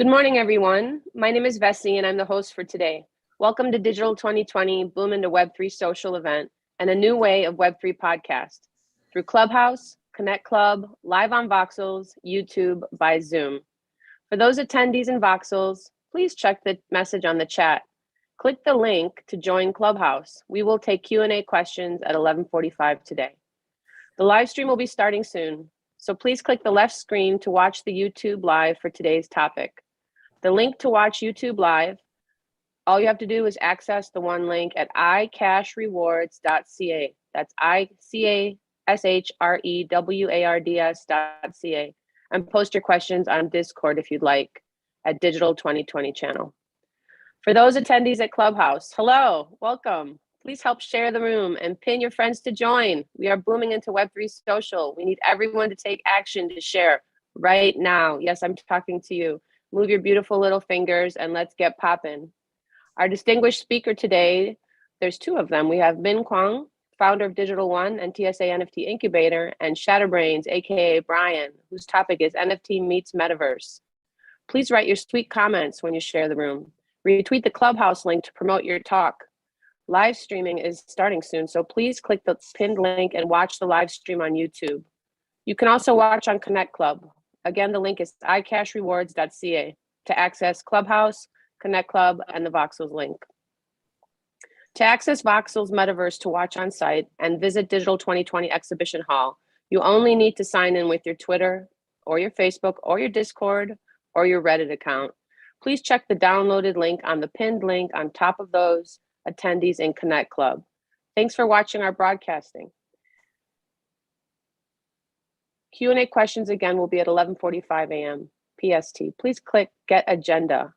Good morning, everyone. My name is Vessi, and I'm the host for today. Welcome to Digital 2020 Boom into Web3 social event and a new way of Web3 podcast through Clubhouse, Connect Club, live on Voxels, YouTube, by Zoom. For those attendees in Voxels, please check the message on the chat. Click the link to join Clubhouse. We will take Q&A questions at 11:45 today. The live stream will be starting soon, so please click the left screen to watch the YouTube live for today's topic. The link to watch YouTube live, all you have to do is access the one link at icashrewards.ca. That's icashrewards.ca, and post your questions on Discord if you'd like at Digital 2020 channel. For those attendees at Clubhouse, hello, welcome. Please help share the room and pin your friends to join. We are booming into Web3 social. We need everyone to take action to share right now. Yes, I'm talking to you. Move your beautiful little fingers and let's get popping. Our distinguished speaker today, there's two of them. We have Min Kwang, founder of Digital One and TSA NFT Incubator, and ShatterBrainz, AKA Brian, whose topic is NFT meets Metaverse. Please write your sweet comments when you share the room. Retweet the Clubhouse link to promote your talk. Live streaming is starting soon, so please click the pinned link and watch the live stream on YouTube. You can also watch on Connect Club. Again, the link is icashrewards.ca to access Clubhouse, Connect Club, and the Voxels link. To access Voxels Metaverse to watch on site and visit Digital 2020 Exhibition Hall, you only need to sign in with your Twitter or your Facebook or your Discord or your Reddit account. Please check the downloaded link on the pinned link on top of those attendees in Connect Club. Thanks for watching our broadcasting. Q&A questions again will be at 11:45 a.m. PST. Please click Get Agenda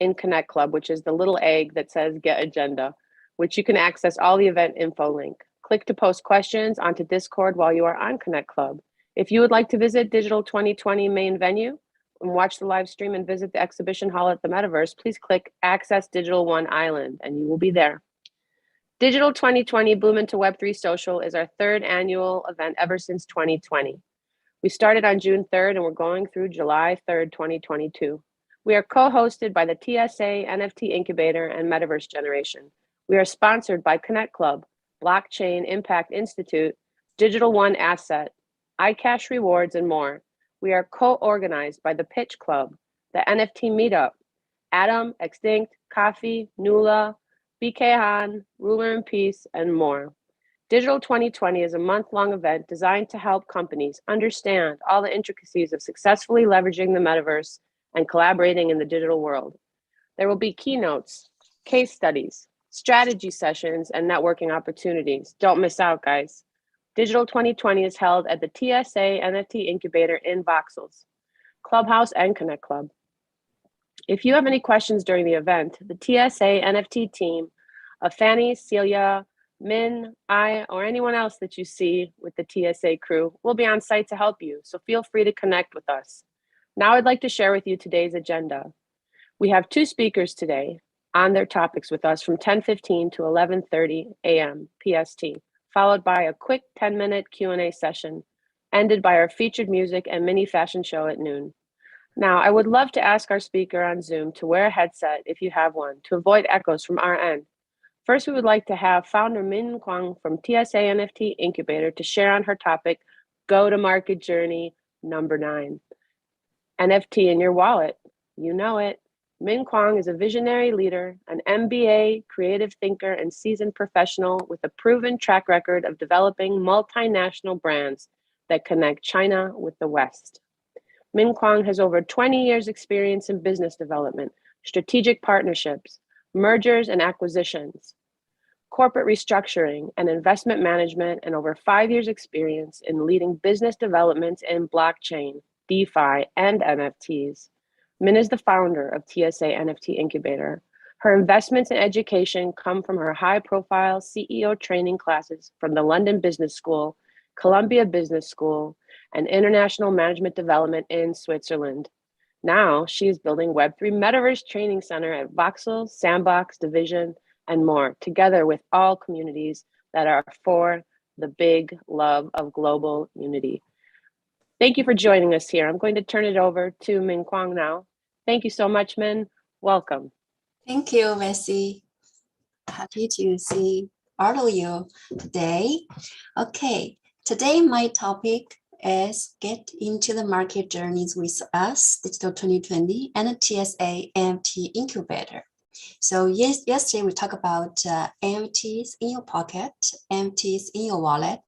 in Connect Club, which is the little egg that says Get Agenda, which you can access all the event info link. Click to post questions onto Discord while you are on Connect Club. If you would like to visit Digital 2020 main venue and watch the live stream and visit the exhibition hall at the Metaverse, please click Access Digital One Island and you will be there. Digital 2020 Boom into Web3 Social is our third annual event ever since 2020. We started on June 3rd and we're going through July 3rd, 2022. We are co-hosted by the TSA NFT Incubator and Metaverse Generation. We are sponsored by Connect Club, Blockchain Impact Institute, Digital One Asset, iCash Rewards, and more. We are co-organized by the Pitch Club, the NFT Meetup, Atom, Extinct, Coffee, Nula, BK Han, Ruler in Peace, and more. Digital 2020 is a month-long event designed to help companies understand all the intricacies of successfully leveraging the metaverse and collaborating in the digital world. There will be keynotes, case studies, strategy sessions, and networking opportunities. Don't miss out, guys. Digital 2020 is held at the TSA NFT Incubator in Voxels, Clubhouse, and Connect Club. If you have any questions during the event, the TSA NFT team of Fanny, Celia, Min, I, or anyone else that you see with the TSA crew will be on site to help you, so feel free to connect with us. Now I'd like to share with you today's agenda. We have two speakers today on their topics with us from 10:15 to 11:30 a.m. PST, followed by a quick 10-minute Q&A session, ended by our featured music and mini fashion show at noon. Now, I would love to ask our speaker on Zoom to wear a headset if you have one, to avoid echoes from our end. First, we would like to have founder Min Kwang from TSA NFT Incubator to share on her topic, Go-to-Market Journey number 9. NFT in your wallet, you know it. Min Kwang is a visionary leader, an MBA, creative thinker, and seasoned professional with a proven track record of developing multinational brands that connect China with the West. Min Kwang has over 20 years experience in business development, strategic partnerships, mergers and acquisitions, corporate restructuring, and investment management, and over 5 years experience in leading business developments in blockchain, DeFi, and NFTs. Min is the founder of TSA NFT Incubator. Her investments in education come from her high-profile CEO training classes from the London Business School, Columbia Business School, and International Management Development in Switzerland. Now, she is building Web3 Metaverse Training Center at Voxel, Sandbox, Division, and more, together with all communities that are for the big love of global unity. Thank you for joining us here. I'm going to turn it over to Min Kwang now Thank you so much, Min. Welcome. Thank you, Messi. Happy to see all of you today. Okay, today my topic is Get into the Market Journeys with Us, Digital 2020, and TSA NFT Incubator. So yesterday we talked about NFTs in your pocket, NFTs in your wallet.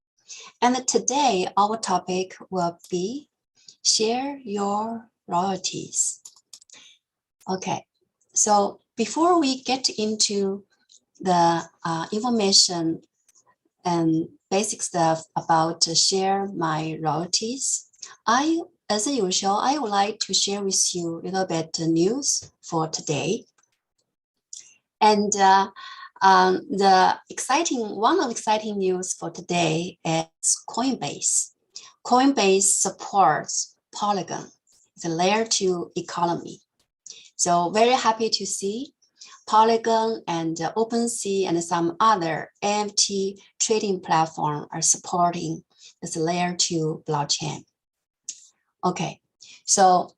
And today our topic will be share your royalties. Okay, so before we get into the information and basic stuff about share my royalties, as usual, I would like to share with you a little bit news for today. And one of exciting news for today is Coinbase. Coinbase supports Polygon, the layer 2 economy. So very happy to see Polygon and OpenSea and some other NFT trading platform are supporting this layer 2 blockchain. Okay, so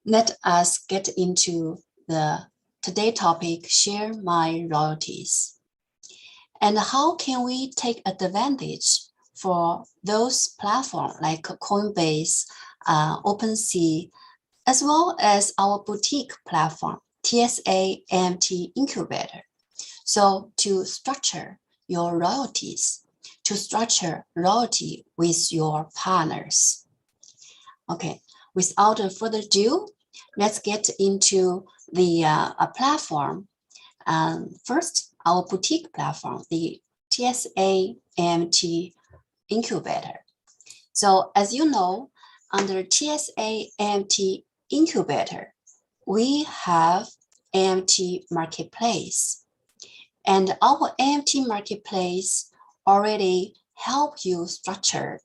let us get into the today's topic, share my royalties. And how can we take advantage for those platforms like Coinbase, OpenSea, as well as our boutique platform, TSA NFT Incubator. So to structure your royalties, to structure royalty with your partners. Okay, without further ado, let's get into the platform. First, our boutique platform, the TSA NFT Incubator. So as you know, under TSA NFT Incubator, we have NFT Marketplace. And our NFT Marketplace already help you structure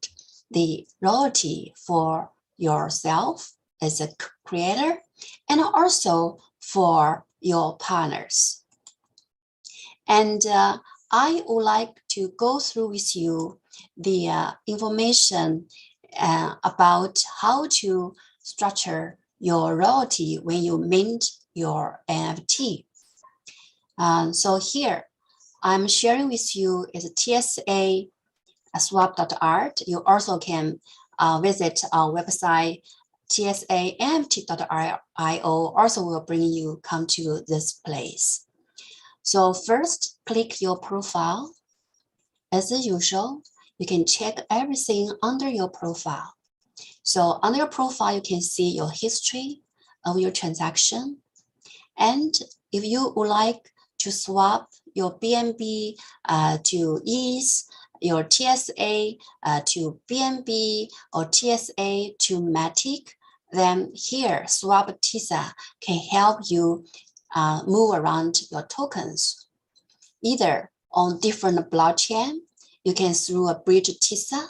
the royalty for yourself as a creator and also for your partners. And I would like to go through with you the information about how to structure your royalty when you mint your NFT. So here, I'm sharing with you is TSA swap.art. You also can visit our website, tsanft.io. Also will bring you come to this place. So first, click your profile. As usual, you can check everything under your profile. So under your profile, you can see your history of your transaction. And if you would like to swap your BNB to ETH, your TSA to BNB or TSA to Matic, then here Swap TISA can help you move around your tokens, either on different blockchain. You can through a bridge TISA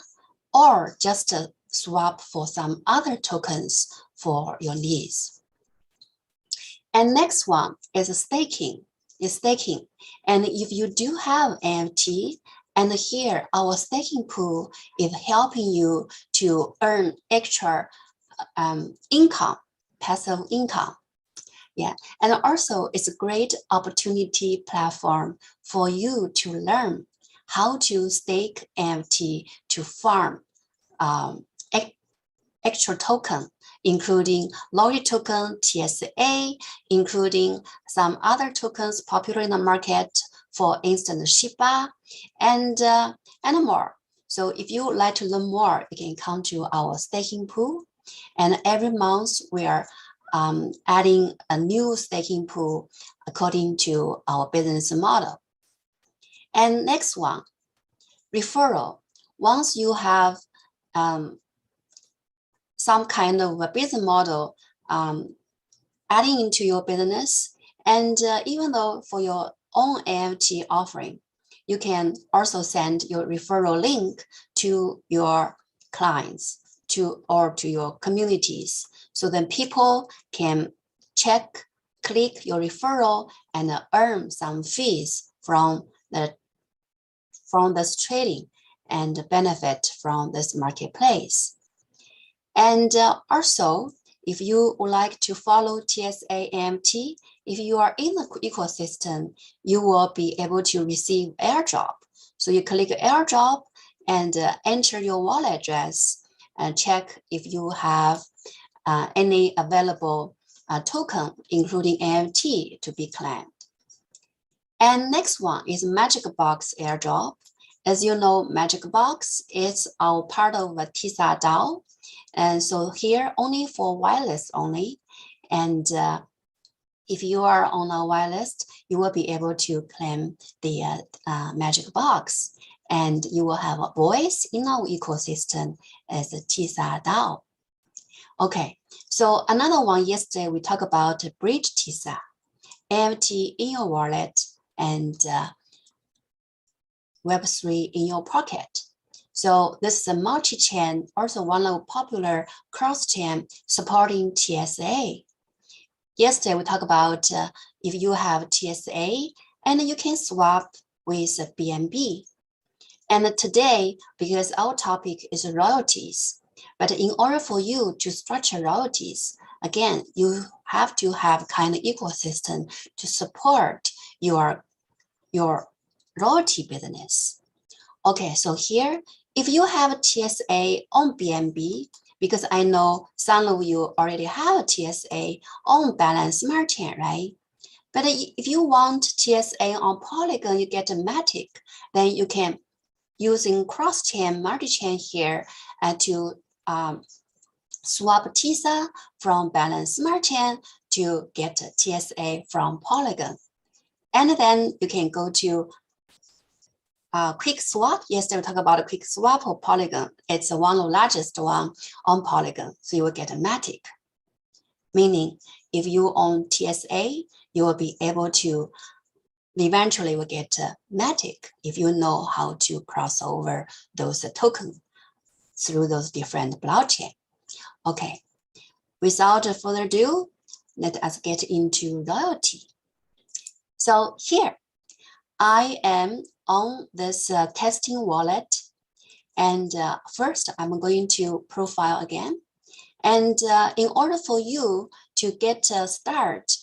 or just swap for some other tokens for your needs. And next one is staking. And if you do have NFT, and here our staking pool is helping you to earn extra income, passive income. Yeah, and also it's a great opportunity platform for you to learn how to stake NFT to farm extra token, including loyalty token, TSA, including some other tokens popular in the market, for instance, Shiba, and more. So if you would like to learn more, you can come to our staking pool. And every month we are adding a new staking pool according to our business model. And next one, referral. Once you have some kind of a business model adding into your business, and even though for your own NFT offering, you can also send your referral link to your clients or to your communities. So then people can click your referral and earn some fees from this trading and benefit from this marketplace. And also, if you would like to follow TSA AMT, if you are in the ecosystem, you will be able to receive airdrop. So you click airdrop and enter your wallet address and check if you have any available token, including AMT, to be claimed. And next one is Magic Box Airdrop. As you know, Magic Box is our part of a TISA DAO. And so here only for whitelist only. And if you are on a whitelist, you will be able to claim the Magic Box. And you will have a voice in our ecosystem as a TISA DAO. Okay, so another one yesterday we talked about Bridge TISA, AMT in your wallet and Web3 in your pocket. So this is a multi-chain, also one of popular cross-chain supporting TSA. Yesterday we talked about if you have TSA and you can swap with BNB. And today, because our topic is royalties, but in order for you to structure royalties, again, you have to have kind of ecosystem to support your royalty business. Okay, so here, if you have a TSA on BNB, because I know some of you already have a TSA on Balance Smart Chain, right? But if you want TSA on Polygon, you get a Matic, then you can using cross-chain, multi-chain here to swap TISA from Balance Smart Chain to get TSA from Polygon. And then you can go to quick swap. Yesterday we talked about a quick swap of Polygon. It's one of the largest one on Polygon. So you will get a Matic. Meaning if you own TSA, you will be able to eventually will get Matic if you know how to cross over those tokens through those different blockchain. Okay, without further ado, let us get into royalty. So here, I am on this testing wallet. And first, I'm going to profile again. And in order for you to get a start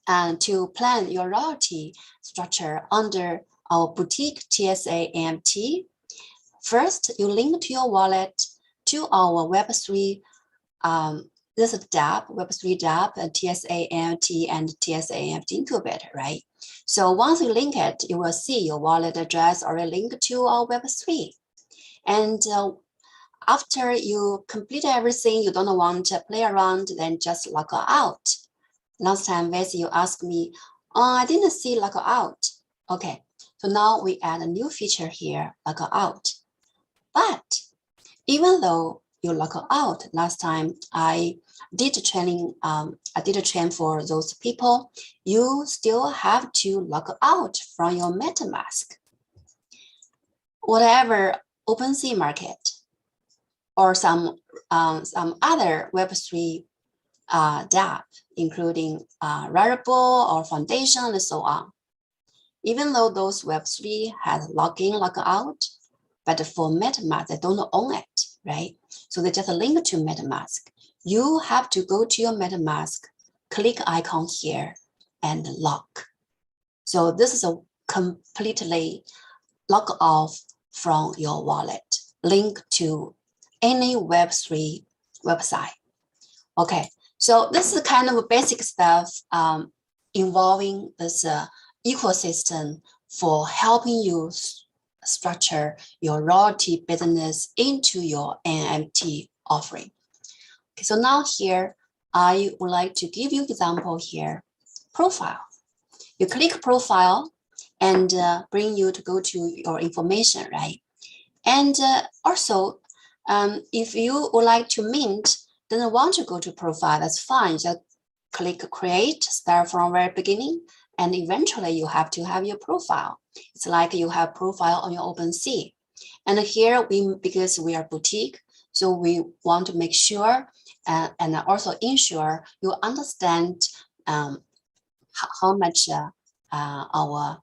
and to plan your royalty structure under our boutique TSA AMT, first, you link to your wallet to our Web3 this is dApp, Web3 dApp, TSA AMT, and TSA AMT incubator, right? So once you link it, you will see your wallet address already linked to our Web3. And after you complete everything, you don't want to play around, then just log out. Last time, Vesey, you asked me, oh, I didn't see log out. Okay, so now we add a new feature here, log out. But even though you log out, last time I did a training, for those people, you still have to log out from your MetaMask. Whatever OpenSea market or some other Web3 dApp, including Referral or Foundation and so on. Even though those Web3 has login, log out, but for MetaMask, they don't own it, right? So they just link to MetaMask. You have to go to your MetaMask, click icon here, and lock. So this is a completely log off from your wallet, link to any Web3 website. Okay, so this is kind of basic stuff involving this ecosystem for helping you structure your royalty business into your NFT offering. Okay, so now here, I would like to give you example here, profile. You click profile and bring you to go to your information, right? And also, if you would like to mint, then want to go to profile, that's fine. Just click create, start from very beginning, and eventually you have to have your profile. It's like you have profile on your OpenSea. And here, because we are boutique, so we want to make sure and also ensure you understand how much our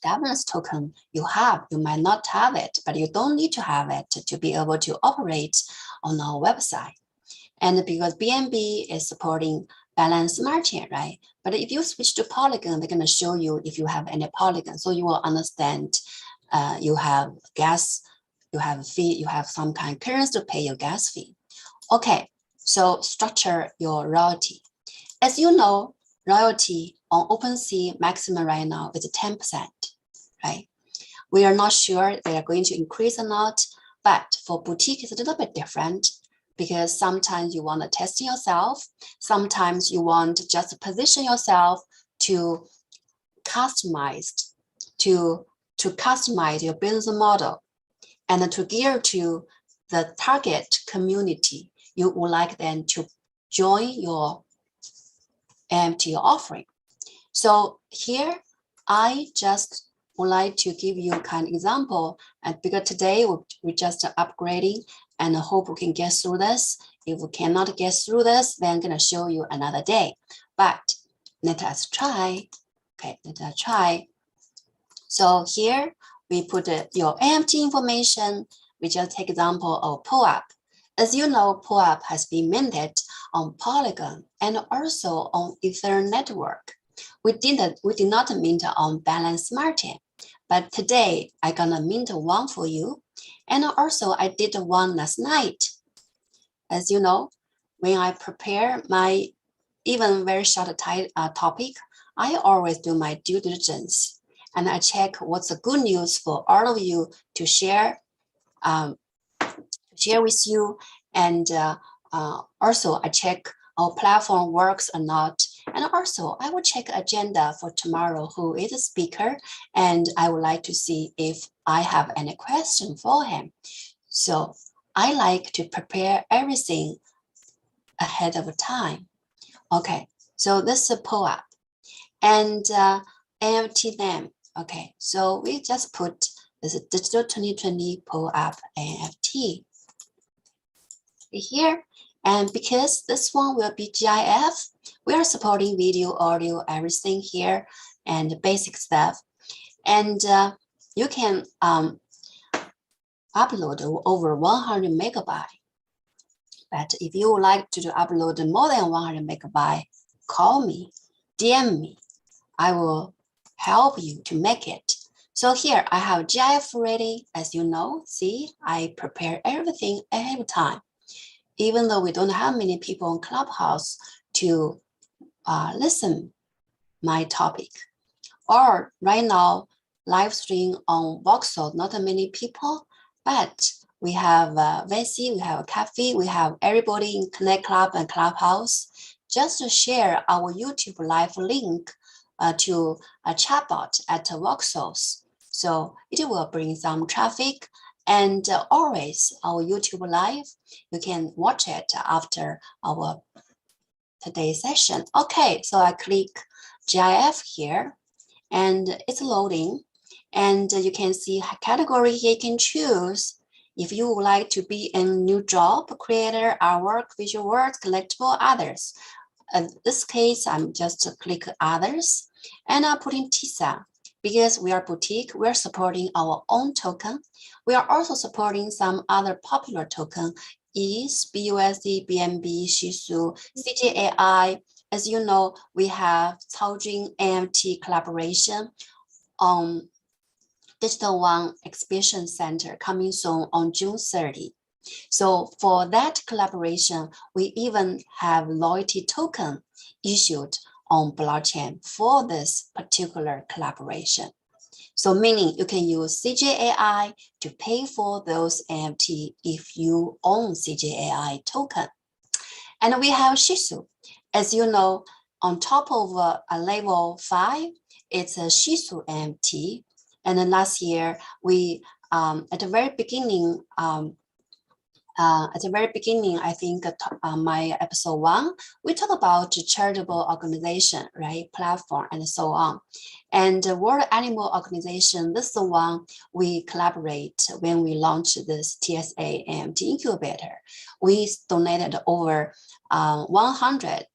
governance token you have. You might not have it, but you don't need to have it to be able to operate on our website. And because BNB is supporting balanced margin, right? But if you switch to Polygon, they're going to show you if you have any Polygon. So you will understand you have gas, you have a fee, you have some kind of currency to pay your gas fee. Okay, so structure your royalty. As you know, royalty on OpenSea maximum right now is 10%, right? We are not sure they are going to increase or not, but for boutique, it's a little bit different because sometimes you want to test yourself. Sometimes you want to just position yourself to customize, to customize your business model and to gear to the target community you would like them to join your NFT offering. So here, I just would like to give you a kind of example, and because today we're just upgrading and I hope we can get through this. If we cannot get through this, then I'm gonna show you another day. But let us try. Okay, let us try. So here we put your NFT information. We just take example of POAP. As you know, POAP has been minted on Polygon and also on Ether network. We did not mint on Balance Martin, but today I'm gonna mint one for you. And also I did one last night. As you know, when I prepare my even very short topic, I always do my due diligence and I check what's the good news for all of you to share with you. And also I check our platform works or not. And also I will check agenda for tomorrow, who is a speaker, and I would like to see if I have any question for him. So I like to prepare everything ahead of time. Okay, so this is a POAP and NFT name. Okay, so we just put this digital 2020 POAP NFT here. And because this one will be GIF, we are supporting video, audio, everything here and basic stuff. And you can upload over 100 megabytes. But if you would like to upload more than 100 megabytes, call me, DM me. I will help you to make it. So here I have GIF ready. As you know, see, I prepare everything ahead of time. Even though we don't have many people on Clubhouse to listen my topic. Or right now, live stream on Voxel, not many people, but we have Vessi, we have Cafe, we have everybody in Connect Club and Clubhouse. Just to share our YouTube live link to a chatbot at Voxels. So it will bring some traffic. And always our YouTube live, you can watch it after our today's session. Okay, so I click GIF here and it's loading. And you can see category here you can choose. If you would like to be a new job, creator, artwork, visual works, collectible, others. In this case, I'm just click others and I put in TISA. Because we are boutique, we're supporting our own token. We are also supporting some other popular token, ETH, BUSD, BNB, Shisu, CJAI. As you know, we have Caojun NFT collaboration on Digital One Exhibition Center coming soon on June 30. So for that collaboration, we even have loyalty token issued on blockchain for this particular collaboration. So meaning you can use CJAI to pay for those NFT if you own CJAI token. And we have Shisu. As you know, on top of a level 5, it's a Shisu NFT. And then last year, we, at the very beginning, I think my episode 1, we talk about charitable organization, right, platform and so on. And the World Animal Organization, this is the one we collaborate when we launched this TSA NFT incubator. We donated over 100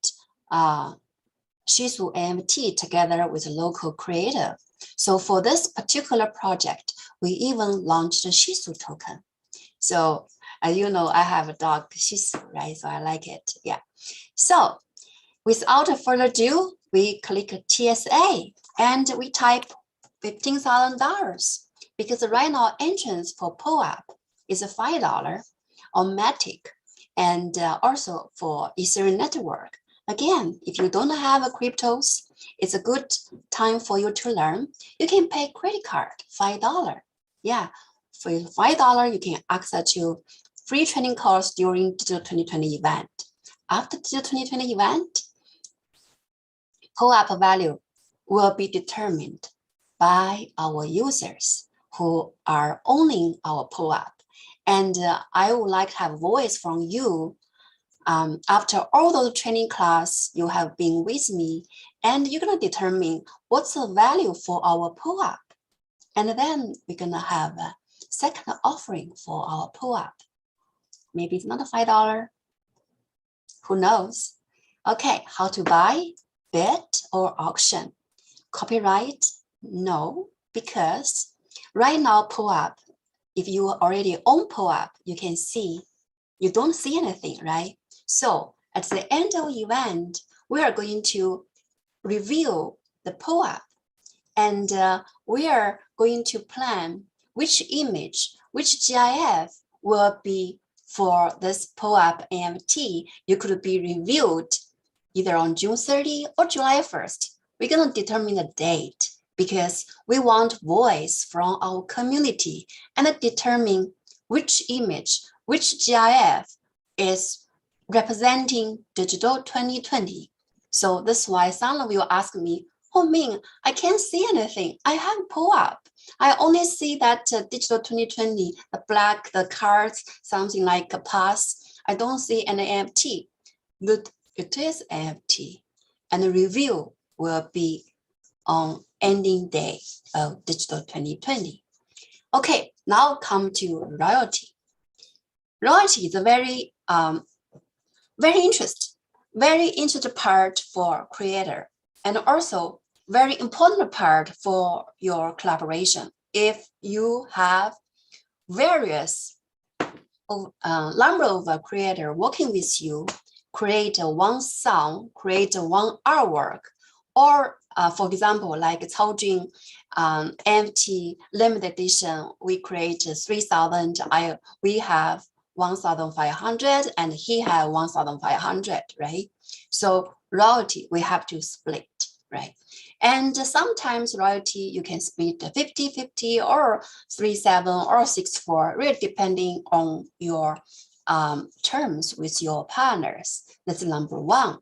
Shisu NFT together with a local creative. So for this particular project, we even launched a Shisu token. So As you know, I have a dog, she's right, so I like it. Yeah. So without further ado, we click TSA and we type $15,000 because right now entrance for POAP is $5 on Matic and also for Ethereum network. Again, if you don't have a cryptos, it's a good time for you to learn. You can pay credit card, $5. Yeah, for $5, you can access to free training course during Digital 2020 event. After Digital 2020 event, POAP value will be determined by our users who are owning our POAP. And I would like to have a voice from you after all those training class you have been with me, and you're going to determine what's the value for our POAP. And then we're going to have a second offering for our POAP. Maybe it's not $5. Who knows? Okay, how to buy, bid, or auction? Copyright? No, because right now POAP, if you already own POAP, you can see, you don't see anything, right? So at the end of the event, we are going to review the POAP and we are going to plan which image, which GIF will be for this POAP NFT. You could be reviewed either on June 30 or July 1st. We're going to determine the date because we want voice from our community and determine which image, which GIF is representing Digital 2020. So that's why some of you ask me, oh Ming, I can't see anything. I have POAP. I only see that Digital 2020, the black, the cards, something like a pass. I don't see an NFT. But it is NFT. And the review will be on ending day of Digital 2020. Okay, now come to royalty. Royalty is a very interesting part for creator and also very important part for your collaboration. If you have various number of creator working with you, create one song, create one artwork, or for example, like Cao Jun NFT limited edition, we create 3,000. We have 1,500 and he had 1,500, right? So royalty, we have to split, right? And sometimes royalty, you can split 50-50 or 3-7 or 6-4, really depending on your terms with your partners. That's number one.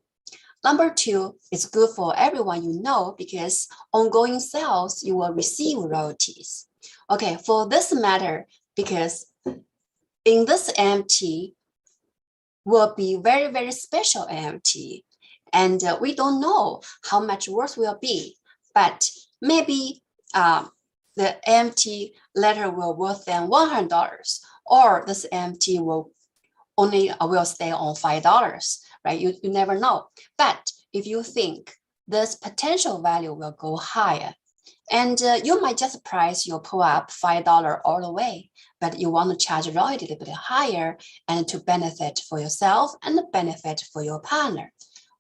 Number two, it's good for everyone you know because ongoing sales, you will receive royalties. Okay, for this matter, because in this NFT will be very, very special NFT. And we don't know how much worth will be, but maybe the NFT letter will worth than $100, or this NFT will only will stay on $5, right? You never know. But if you think this potential value will go higher, and you might just price your POAP $5 all the way, but you want to charge royalty a little bit higher and to benefit for yourself and benefit for your partner.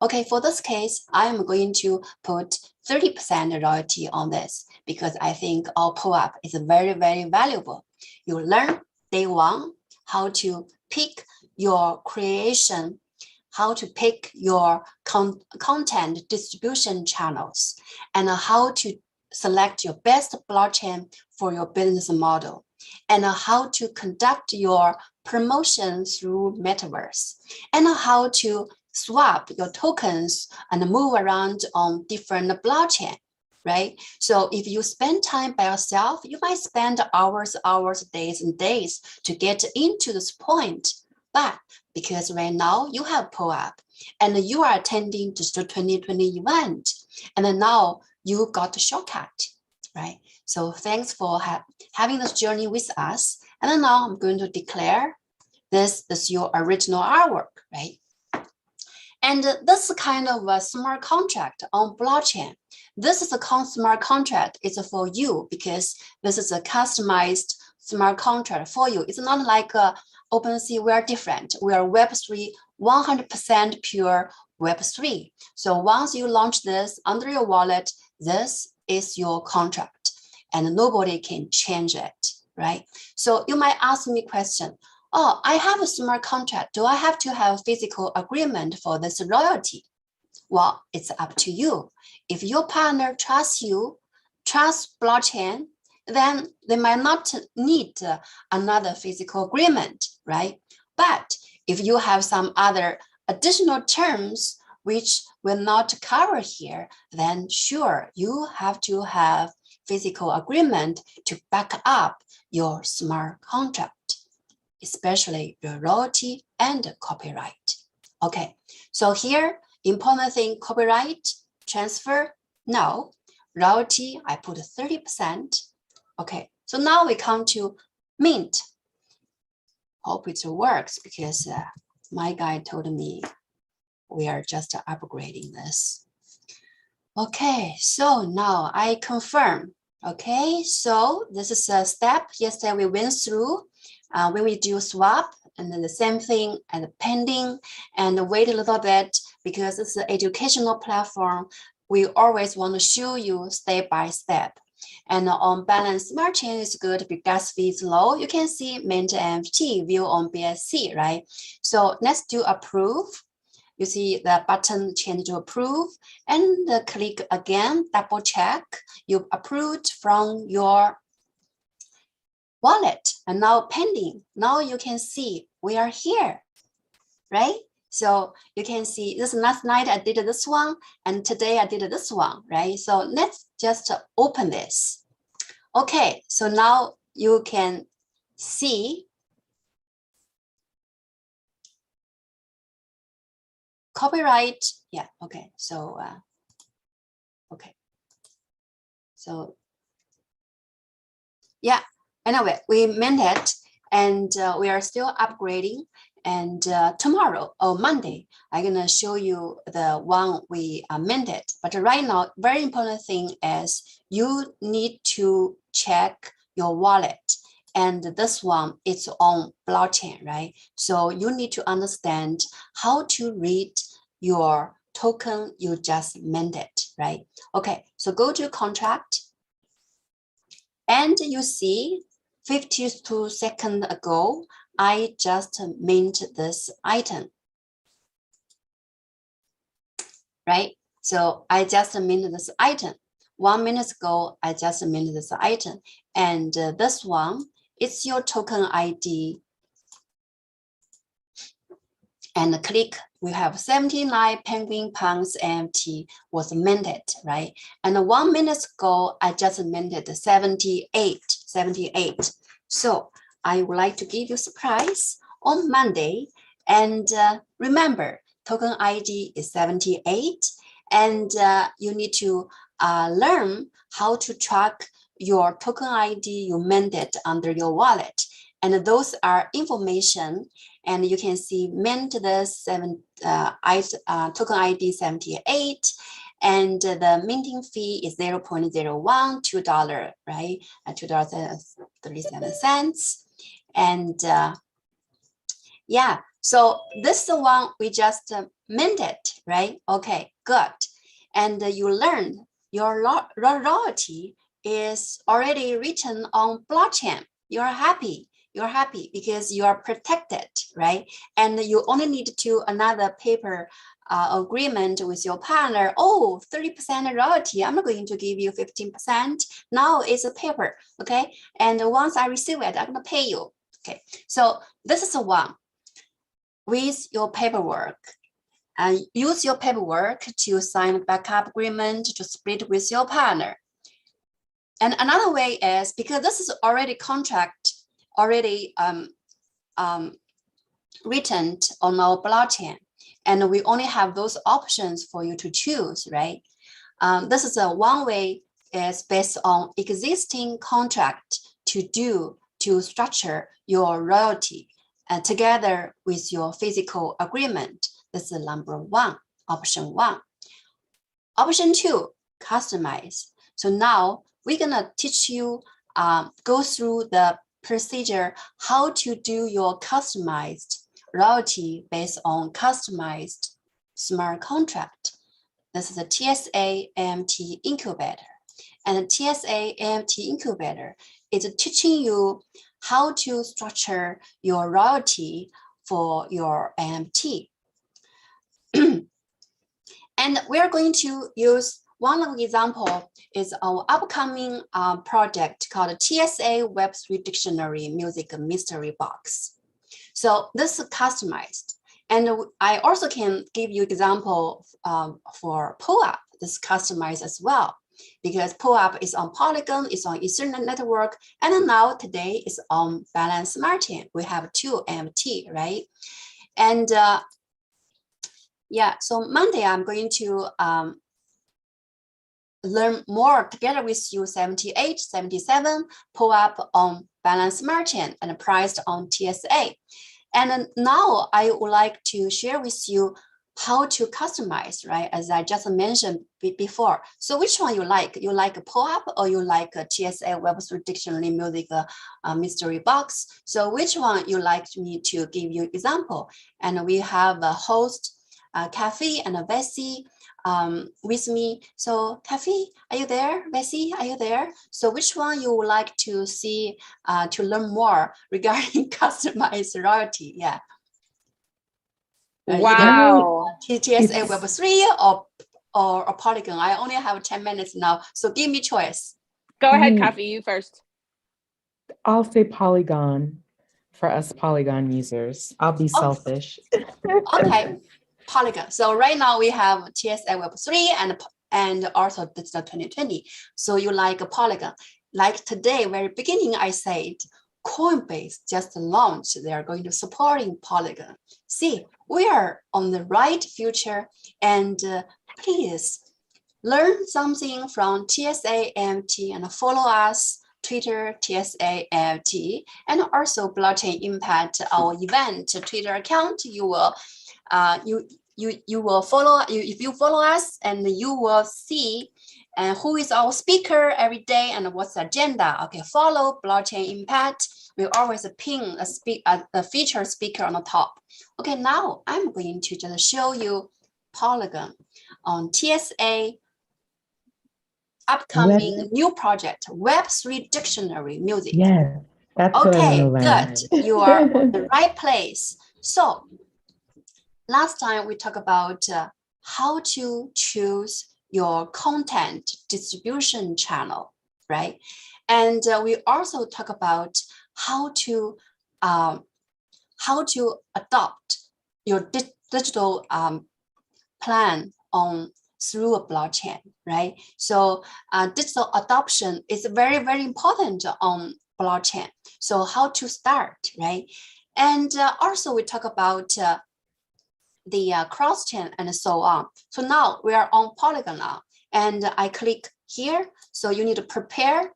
Okay, for this case, I'm going to put 30% royalty on this because I think our POAP is very, very valuable. You learn day one how to pick your creation, how to pick your content distribution channels, and how to select your best blockchain for your business model, and how to conduct your promotion through Metaverse, and how to swap your tokens and move around on different blockchain, right? So if you spend time by yourself, you might spend hours, days and days to get into this point. But because right now you have POAP and you are attending Digital 2020 event, and then now you got a shortcut, right? So thanks for having this journey with us. And then now I'm going to declare this is your original artwork, right? And this kind of a smart contract on blockchain. This is a smart contract. It's for you because this is a customized smart contract for you. It's not like OpenSea, we are different. We are Web3, 100% pure Web3. So once you launch this under your wallet, this is your contract and nobody can change it, right? So you might ask me a question, oh, I have a smart contract. Do I have to have a physical agreement for this royalty? Well, it's up to you. If your partner trusts you, trusts blockchain, then they might not need another physical agreement, right? But if you have some other additional terms which will not cover here, then sure, you have to have physical agreement to back up your smart contract, especially your royalty and copyright. Okay, so here, important thing, copyright, transfer, no. Royalty, I put 30%. Okay, so now we come to mint. Hope it works because my guy told me we are just upgrading this. Okay, so now I confirm. Okay, so this is a step yesterday we went through when we do swap, and then the same thing and pending, and wait a little bit because it's an educational platform. We always want to show you step by step. And on balance smart chain is good because gas fee is low. You can see mint NFT view on BSC, right? So let's do approve. You see the button change to approve and click again, double check. You approved from your wallet and now pending. Now you can see we are here, right? So you can see this last night I did this one and today I did this one, right? So let's just open this. Okay, so now you can see copyright. Yeah, okay, so okay. So yeah, anyway, we meant it and we are still upgrading. And tomorrow or Monday, I'm gonna show you the one we amended. But right now, very important thing is you need to check your wallet. And this one, it's on blockchain, right? So you need to understand how to read your token you just amended, right? Okay, so go to contract. And you see 52 seconds ago, I just mint this item, right? So I just mint this item. 1 minute ago, I just mint this item. And this one, it's your token ID. And click, we have 79 penguin pounds NFT was minted, right? And 1 minute ago, I just minted 78. So I would like to give you a surprise on Monday. And remember, token ID is 78. And you need to learn how to track your token ID you minted under your wallet. And those are information. And you can see mint this token ID 78. And the minting fee is 0.01, $2, right? $2.37. And yeah, so this is the one we just minted, right? Okay, good. And you learned your royalty is already written on blockchain. You're happy. You're happy because you are protected, right? And you only need to another paper agreement with your partner. Oh, 30% royalty. I'm not going to give you 15%. Now it's a paper, okay? And once I receive it, I'm going to pay you. Okay, so this is the one with your paperwork. And use your paperwork to sign a backup agreement to split with your partner. And another way is because this is already contract, already written on our blockchain, and we only have those options for you to choose, right? This is a one way is based on existing contract to structure your royalty together with your physical agreement. This is number one, option one. Option two, customize. So now we're gonna teach you, go through the procedure how to do your customized royalty based on customized smart contract. This is a TSA AMT incubator. And the TSA AMT incubator is teaching you how to structure your royalty for your AMT. And we're going to use one of the example is our upcoming project called TSA Web3 Dictionary Music Mystery Box. So this is customized. And I also can give you example for POAP, this customized as well, because POAP is on Polygon, it's on Ethernet network, and now today is on Balance Martin. We have 2 AMT, right? And yeah, so Monday I'm going to learn more together with you 78, 77, POAP on Balance Martin and priced on TSA. And now I would like to share with you how to customize, right? As I just mentioned before. So which one you like? You like a POAP or you like a TSA Web3 Dictionary Music Mystery Box? So which one you like me to give you example? And we have a host, Kathy and Vessi with me. So Kathy, are you there? Vessi, are you there? So which one you would like to see to learn more regarding customized royalty? Yeah. Wow. TSA Web3 or a Polygon. I only have 10 minutes now, so give me choice. Go ahead, Kathy, you first. I'll say Polygon for us Polygon users. I'll be selfish. Okay, Polygon. So right now we have TSA Web3 and also Digital 2020. So you like a Polygon. Like today, very beginning, I said, Coinbase just launched. They are going to supporting Polygon. See, we are on the right future, and please learn something from TSA AMT and follow us Twitter TSA AMT, and also Blockchain Impact, our event Twitter account. You will you will follow, if you follow us, and you will see who is our speaker every day and what's the agenda. Okay, follow Blockchain Impact. We always pin a featured speaker on the top. Okay, now I'm going to just show you Polygon on TSA upcoming new project, Web3 Dictionary Music. Yeah, that's okay, good. You are on the right place. So last time we talked about how to choose your content distribution channel, right? And we also talk about how to adopt your digital plan through a blockchain, right? So digital adoption is very, very important on blockchain. So how to start, right? And also we talk about the cross-chain and so on. So now we are on Polygon now, and I click here. So you need to prepare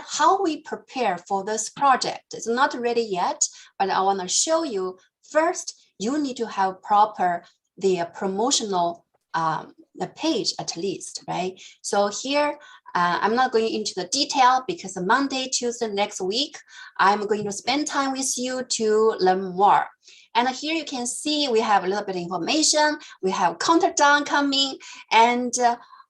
how we prepare for this project. It's not ready yet, but I want to show you first. You need to have proper the promotional the page at least, right? So here I'm not going into the detail because Monday, Tuesday next week I'm going to spend time with you to learn more. And here you can see we have a little bit of information. We have countdown coming, and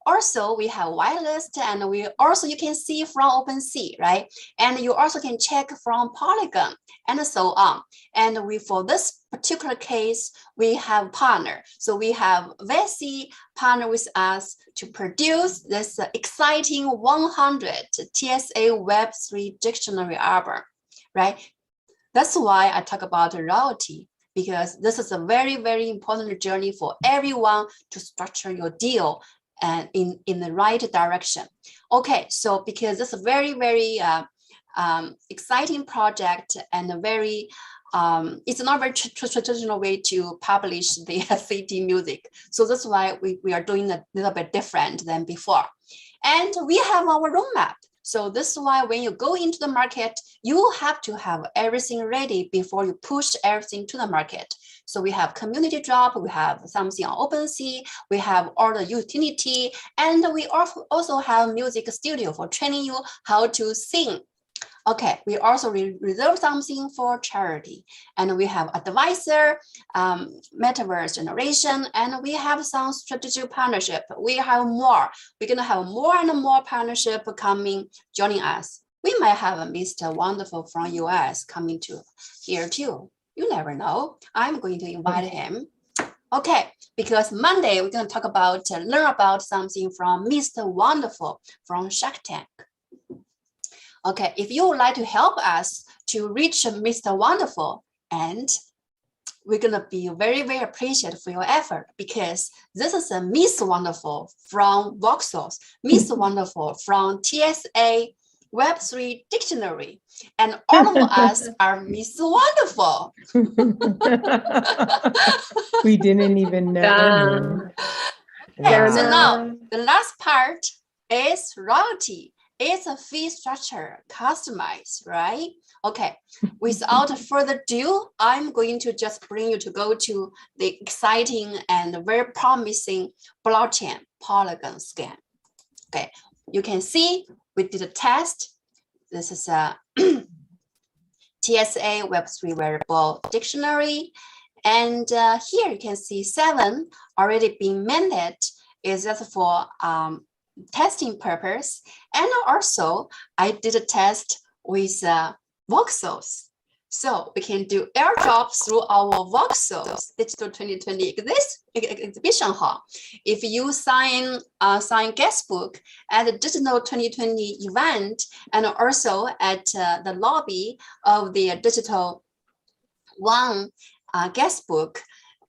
also we have whitelist, and we also you can see from OpenSea, right? And you also can check from Polygon and so on. And we for this particular case, we have partner. So we have Vessi partner with us to produce this exciting 100 TSA Web3 dictionary album, right? That's why I talk about royalty, because this is a very, very important journey for everyone to structure your deal and in the right direction. Okay, so because this is a very, very exciting project and a very, it's not very traditional way to publish the CD music. So that's why we are doing a little bit different than before. And we have our roadmap. So this is why when you go into the market, you have to have everything ready before you push everything to the market. So we have community drop, we have something on OpenSea, we have all the utility, and we also have music studio for training you how to sing Okay, we also reserve something for charity, and we have advisor, metaverse generation, and we have some strategic partnership. We have more. We're gonna have more and more partnership coming, joining us. We might have a Mr. Wonderful from US coming to here too. You never know. I'm going to invite him. Okay, because Monday we're gonna talk about, learn about something from Mr. Wonderful from Shark Tank. Okay, if you would like to help us to reach Mr. Wonderful, and we're gonna be very, very appreciative for your effort, because this is a Miss Wonderful from Voxels, Miss Wonderful from TSA Web3 Dictionary, and all of us are Miss Wonderful. We didn't even know. Okay, so Wow. now the last part is royalty. It's a fee structure, customized, right? Okay, without further ado, I'm going to just bring you to go to the exciting and very promising blockchain Polygon scan. Okay, you can see we did a test. This is a TSA Web3 Variable Dictionary. And here you can see 7 already being minted. Is just for testing purpose. And also I did a test with voxels. So we can do airdrops through our voxels digital 2020 exhibition hall. If you sign guestbook at the digital 2020 event, and also at the lobby of the digital one guestbook,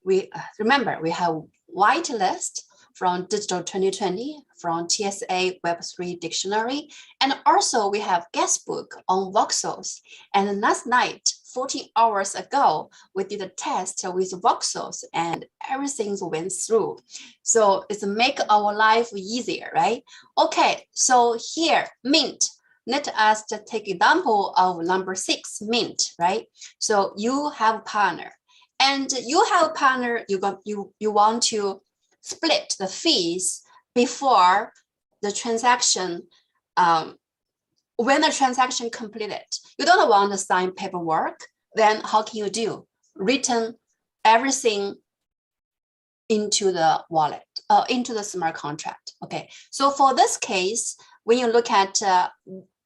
we remember we have whitelist from digital 2020 from TSA Web3 Dictionary, and also we have guestbook on voxels. And last night, 14 hours ago, we did a test with voxels, and everything went through. So it's make our life easier, right? Okay, so here mint. Let us just take example of number 6, mint, right? So you have a partner, and you have a partner. You want to split the fees before the transaction. When the transaction completed, you don't want to sign paperwork. Then how can you do? Return everything into the wallet, into the smart contract. Okay, so for this case, when you look at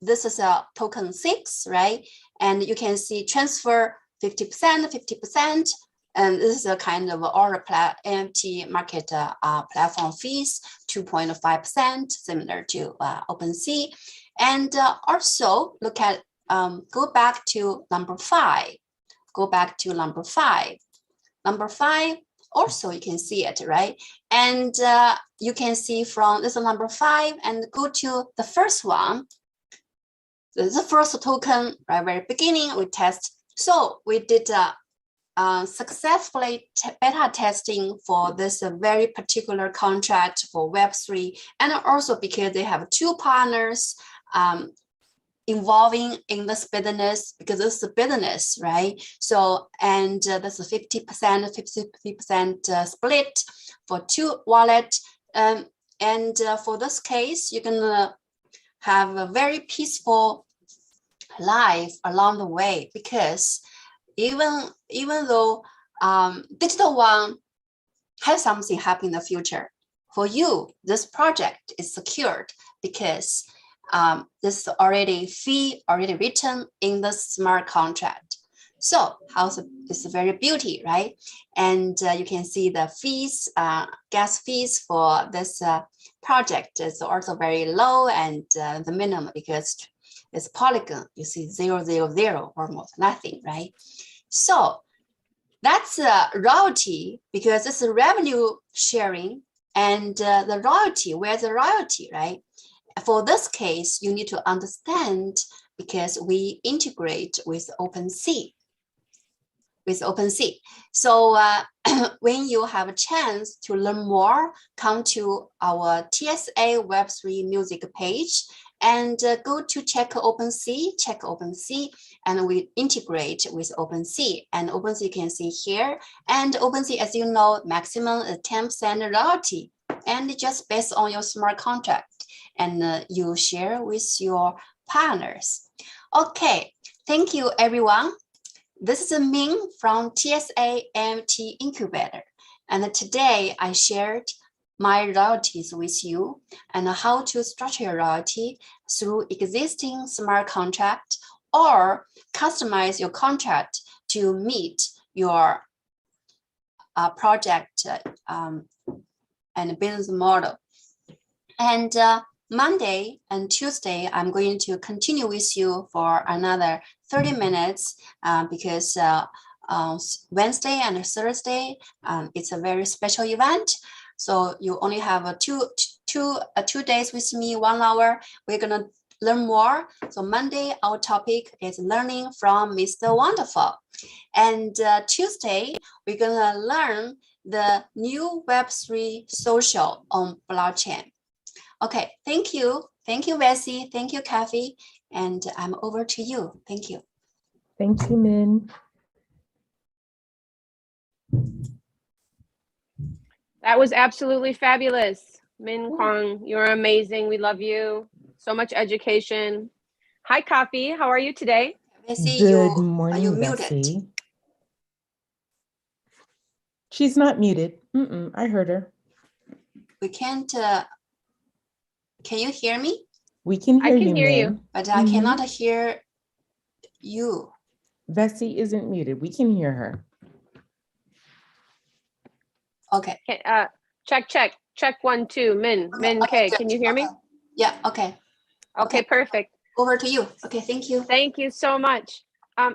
this is a token 6, right? And you can see transfer 50%, 50%. And this is a kind of Aura NFT market platform fees, 2.5%, similar to OpenSea. And also look at, go back to number 5. Go back to number 5. Number 5, also you can see it, right? And you can see from this is number 5, and go to the first one. The first token, right, very beginning, we test. So we did successfully beta testing for this very particular contract for Web3, and also because they have 2 partners involving in this business, because this is a business, right? So, and that's a 50%, 50% split for 2 wallets. And for this case, you can have a very peaceful life along the way, because even though digital one has something happen in the future, for you, this project is secured because this fee already written in the smart contract. So it's very beauty, right? And you can see the fees, gas fees for this project is also very low, and the minimum, because it's Polygon, you see 0.000, almost nothing, right? So that's royalty, because it's a revenue sharing, and the royalty, where's the royalty, right? For this case, you need to understand, because we integrate with OpenSea. So when you have a chance to learn more, come to our TSA Web3 music page and go to check OpenSea, and we integrate with OpenSea. And OpenSea you can see here, and OpenSea, as you know, maximum 10% royalty, and just based on your smart contract. And you share with your partners. Okay, thank you everyone. This is Ming from TSA MT Incubator. And today I shared my royalties with you and how to structure your royalty through existing smart contract or customize your contract to meet your project and business model. And Monday and Tuesday, I'm going to continue with you for another 30 minutes because Wednesday and Thursday, it's a very special event. So you only have two days with me, 1 hour. We're gonna learn more. So Monday, our topic is learning from Mr. Wonderful. And Tuesday, we're gonna learn the new Web3 social on blockchain. Okay, thank you. Thank you, Bessie. Thank you, Kathy. And I'm over to you. Thank you. Thank you, Min. That was absolutely fabulous. Min Kwang, you're amazing. We love you. So much education. Hi, Coffee. How are you today? Bessie, Good you morning, muted. Bessie. She's not muted. I heard her. We can't, can you hear me? We can hear I can you, hear Min. you. But I cannot hear you. Bessie isn't muted. We can hear her. Okay. Check 1 2. Min Okay, K. Can you hear me? Yeah, okay. Okay, perfect. Over to you. Okay, thank you. Thank you so much.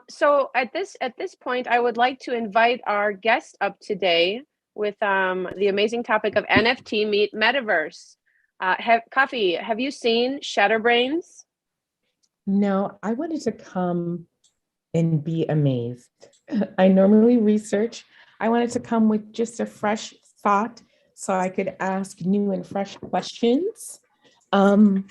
So at this point, I would like to invite our guest up today with the amazing topic of NFT meet Metaverse. Coffee, have you seen ShatterBrainz? No, I wanted to come and be amazed. I normally research. I wanted to come with just a fresh thought so I could ask new and fresh questions and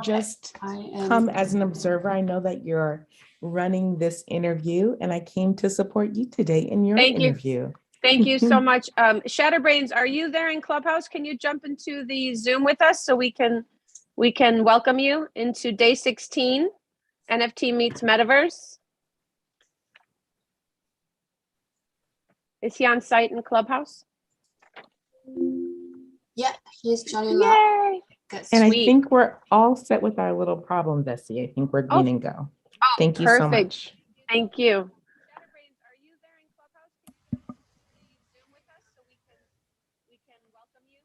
just come as an observer. I know that you're running this interview and I came to support you today in your interview. Thank you so much. ShatterBrainz, are you there in Clubhouse? Can you jump into the Zoom with us so we can welcome you into day 16, NFT meets Metaverse? Is he on site in Clubhouse? Yeah, he's joining us. Yay! Good. And Sweet. I think we're all set with our little problem, Bessie. I think we're green and go. Thank you so much. Thank you. ShatterBrainz, are you there in Clubhouse? Can you Zoom with us so we can welcome you?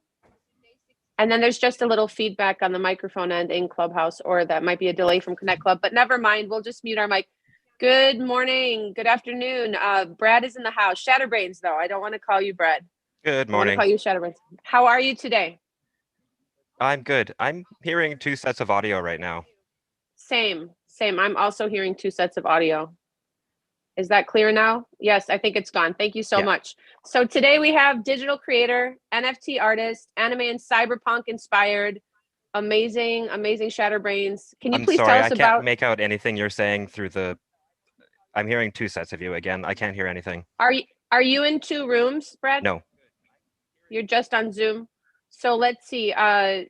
And then there's just a little feedback on the microphone end in Clubhouse, or that might be a delay from Connect Club, but never mind. We'll just mute our mic. Good morning. Good afternoon. Brad is in the house. ShatterBrainz, though. I don't want to call you Brad. Good I want to morning. call you ShatterBrainz. How are you today? I'm good. I'm hearing 2 sets of audio right now. Same. I'm also hearing 2 sets of audio. Is that clear now? Yes, I think it's gone. Thank you so much. So today we have digital creator, NFT artist, anime and cyberpunk inspired, amazing ShatterBrainz. Can you please sorry, tell us I about? can't make out anything you're saying through the. I'm hearing 2 sets of you again. I can't hear anything. Are you in 2 rooms, Brad? No. You're just on Zoom. So let's see. Are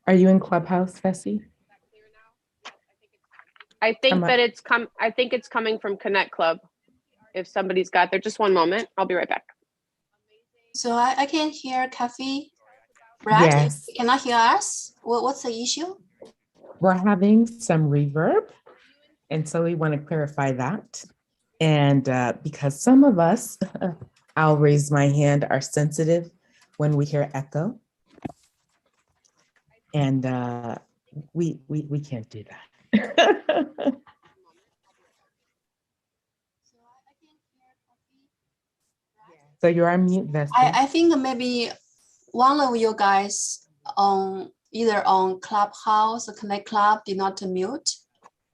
you in Clubhouse, Bessie? I think that it's coming from Connect Club. If somebody's got there, just one moment. I'll be right back. So I can hear Kathy. Brad, Yes. you cannot hear us? What's the issue? We're having some reverb. And so we want to clarify that. And because some of us, I'll raise my hand, are sensitive when we hear echo. And we can't do that. So you're on mute, Bessie. I think maybe one of you guys on either on Clubhouse or Connect Club did not mute.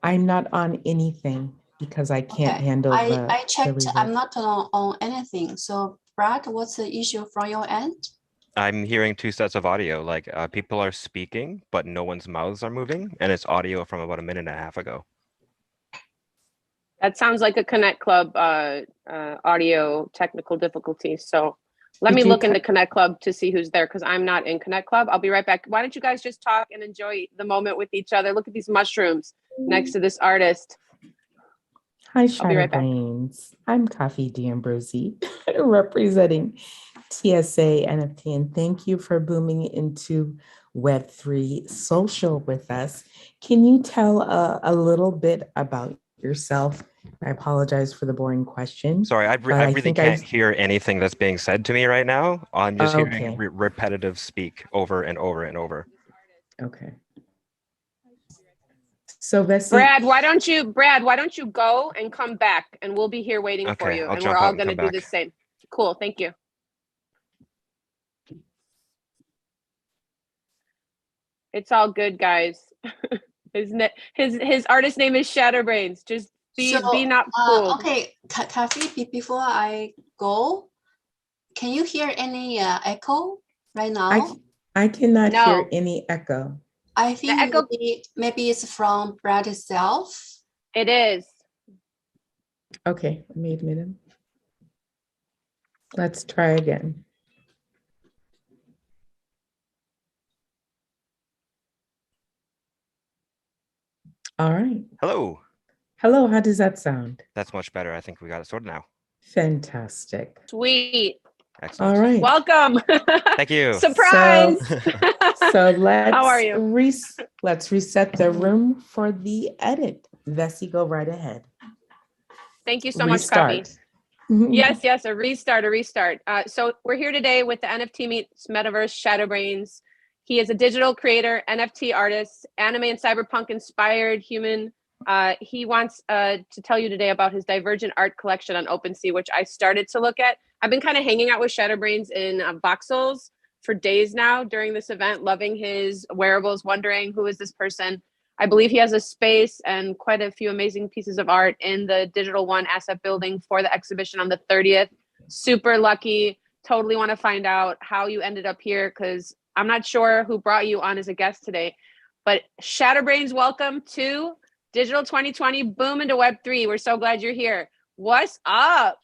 I'm not on anything because I can't handle I checked. the I'm not on anything. So Brad, what's the issue from your end? I'm hearing 2 sets of audio. Like people are speaking, but no one's mouths are moving, and it's audio from about 1.5 minutes ago. That sounds like a Connect Club audio technical difficulty. So Let Did me you look ty- into Connect Club to see who's there because I'm not in Connect Club. I'll be right back. Why don't you guys just talk and enjoy the moment with each other? Look at these mushrooms next to this artist. Hi, I'll be right back. ShatterBrainz. I'm Coffee D'Ambrosi, representing TSA NFT, and thank you for booming into Web3 social with us. Can you tell a little bit about yourself? I apologize for the boring question. Sorry, I but really think can't hear anything that's being said to me right now. I'm just hearing Okay. repetitive speak over and over and over. Okay. So Vessi, Brad, why don't you go and come back and we'll be here waiting for Okay, you. I'll And jump we're out all and going to come do back. the same. Cool. Thank you. It's all good, guys. His artist name is ShatterBrainz. Just be not fooled. Okay, Kathy, before I go, can you hear any echo right now? I cannot No. hear any echo. I think echo- maybe it's from Brad itself. It is. Okay, wait a minute. Let's try again. All right. Hello. Hello, how does that sound? That's much better. I think we got it sorted now. Fantastic. Sweet. Excellent. All right. Welcome. Thank you. Surprise. So let's How are you? let's reset the room for the edit. Vessi, go right ahead. Thank you so much, Coffee. Restart. Yes, a restart. So we're here today with the NFT Meets Metaverse ShatterBrainz. He is a digital creator, NFT artist, anime and cyberpunk inspired human. He wants to tell you today about his Divergent art collection on OpenSea, which I started to look at. I've been kind of hanging out with ShatterBrainz in voxels for days now during this event, loving his wearables, wondering who is this person. I believe he has a space and quite a few amazing pieces of art in the Digital One asset building for the exhibition on the 30th. Super lucky. Totally want to find out how you ended up here because I'm not sure who brought you on as a guest today. But ShatterBrainz, welcome to Digital 2020, boom into Web3. We're so glad you're here. What's up?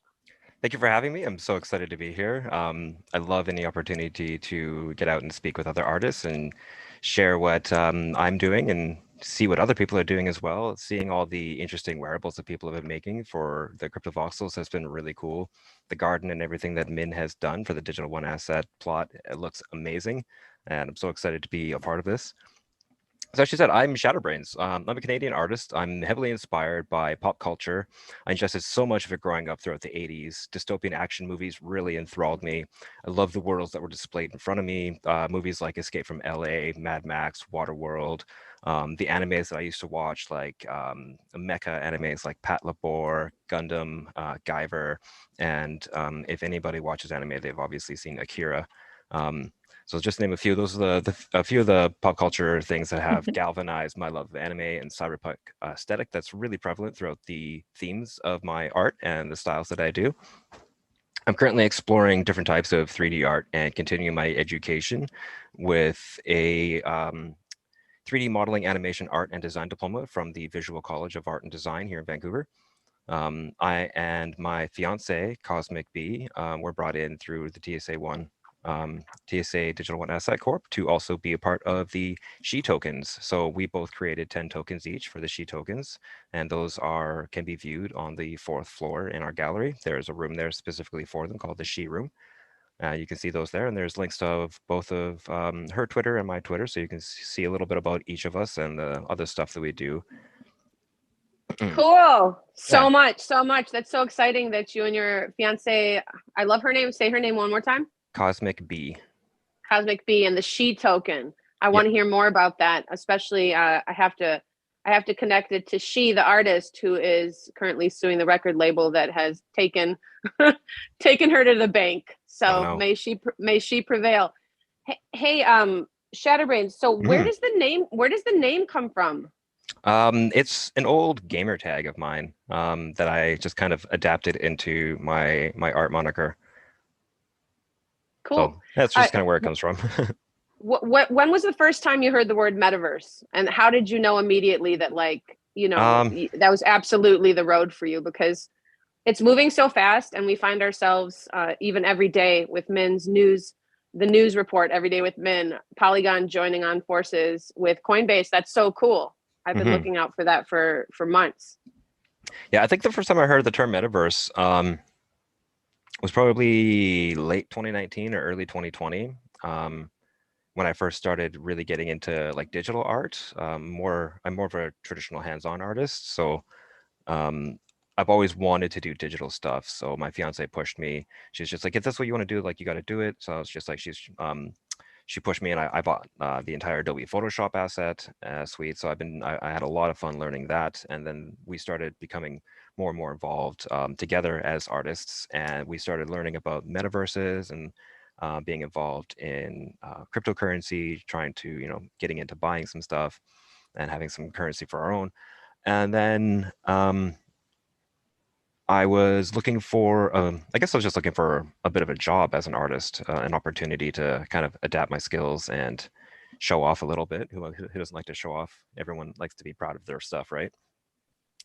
Thank you for having me. I'm so excited to be here. I love any opportunity to get out and speak with other artists and share what I'm doing and see what other people are doing as well. Seeing all the interesting wearables that people have been making for the crypto voxels has been really cool. The garden and everything that Min has done for the Digital One asset plot, it looks amazing. And I'm so excited to be a part of this. So as she said, I'm ShatterBrainz. I'm a Canadian artist. I'm heavily inspired by pop culture. I ingested so much of it growing up throughout the 80s. Dystopian action movies really enthralled me. I love the worlds that were displayed in front of me. Movies like Escape from LA, Mad Max, Waterworld. The animes that I used to watch, like mecha animes like Pat Labor, Gundam, Guyver. And if anybody watches anime, they've obviously seen Akira. So just to name a few, those are a few of the pop culture things that have galvanized my love of anime and cyberpunk aesthetic that's really prevalent throughout the themes of my art and the styles that I do. I'm currently exploring different types of 3D art and continuing my education with a 3D modeling, animation, art, and design diploma from the Visual College of Art and Design here in Vancouver. I and my fiance, Cosmic B, were brought in through the TSA1 TSA Digital One Asset Corp to also be a part of the SHE tokens. So we both created 10 tokens each for the SHE tokens, and those can be viewed on the 4th floor in our gallery. There's a room there specifically for them called the SHE room. You can see those there, and there's links of both of her Twitter and my Twitter, so you can see a little bit about each of us and the other stuff that we do. Cool. So Yeah. much. That's so exciting that you and your fiance, I love her name. Say her name one more time. Cosmic B. Cosmic B and the SHE token. I want to hear more about that, especially I have to connect it to SHE, the artist who is currently suing the record label that has taken taken her to the bank. So may she prevail. Hey, ShatterBrainz. So where does the name come from? It's an old gamer tag of mine that I just kind of adapted into my art moniker. Cool. So that's just kind of where it comes from. When was the first time you heard the word metaverse, and how did you know immediately that that was absolutely the road for you? Because it's moving so fast, and we find ourselves even every day with Min's news, the news report every day with Min, Polygon joining on forces with Coinbase. That's so cool. I've been looking out for that for months. Yeah, I think the first time I heard the term metaverse was probably late 2019 or early 2020. When I first started really getting into like digital art. I'm more of a traditional hands-on artist, so I've always wanted to do digital stuff. So my fiance pushed me. She's just like, if that's what you want to do, like you got to do it. So I was just like, she pushed me, and I bought the entire Adobe Photoshop asset suite. So I had a lot of fun learning that, and then we started becoming more and more involved together as artists, and we started learning about metaverses and being involved in cryptocurrency, trying to getting into buying some stuff and having some currency for our own. And then I was looking for, I guess I was just looking for a bit of a job as an artist, an opportunity to kind of adapt my skills and show off a little bit. Who doesn't like to show off? Everyone likes to be proud of their stuff, right?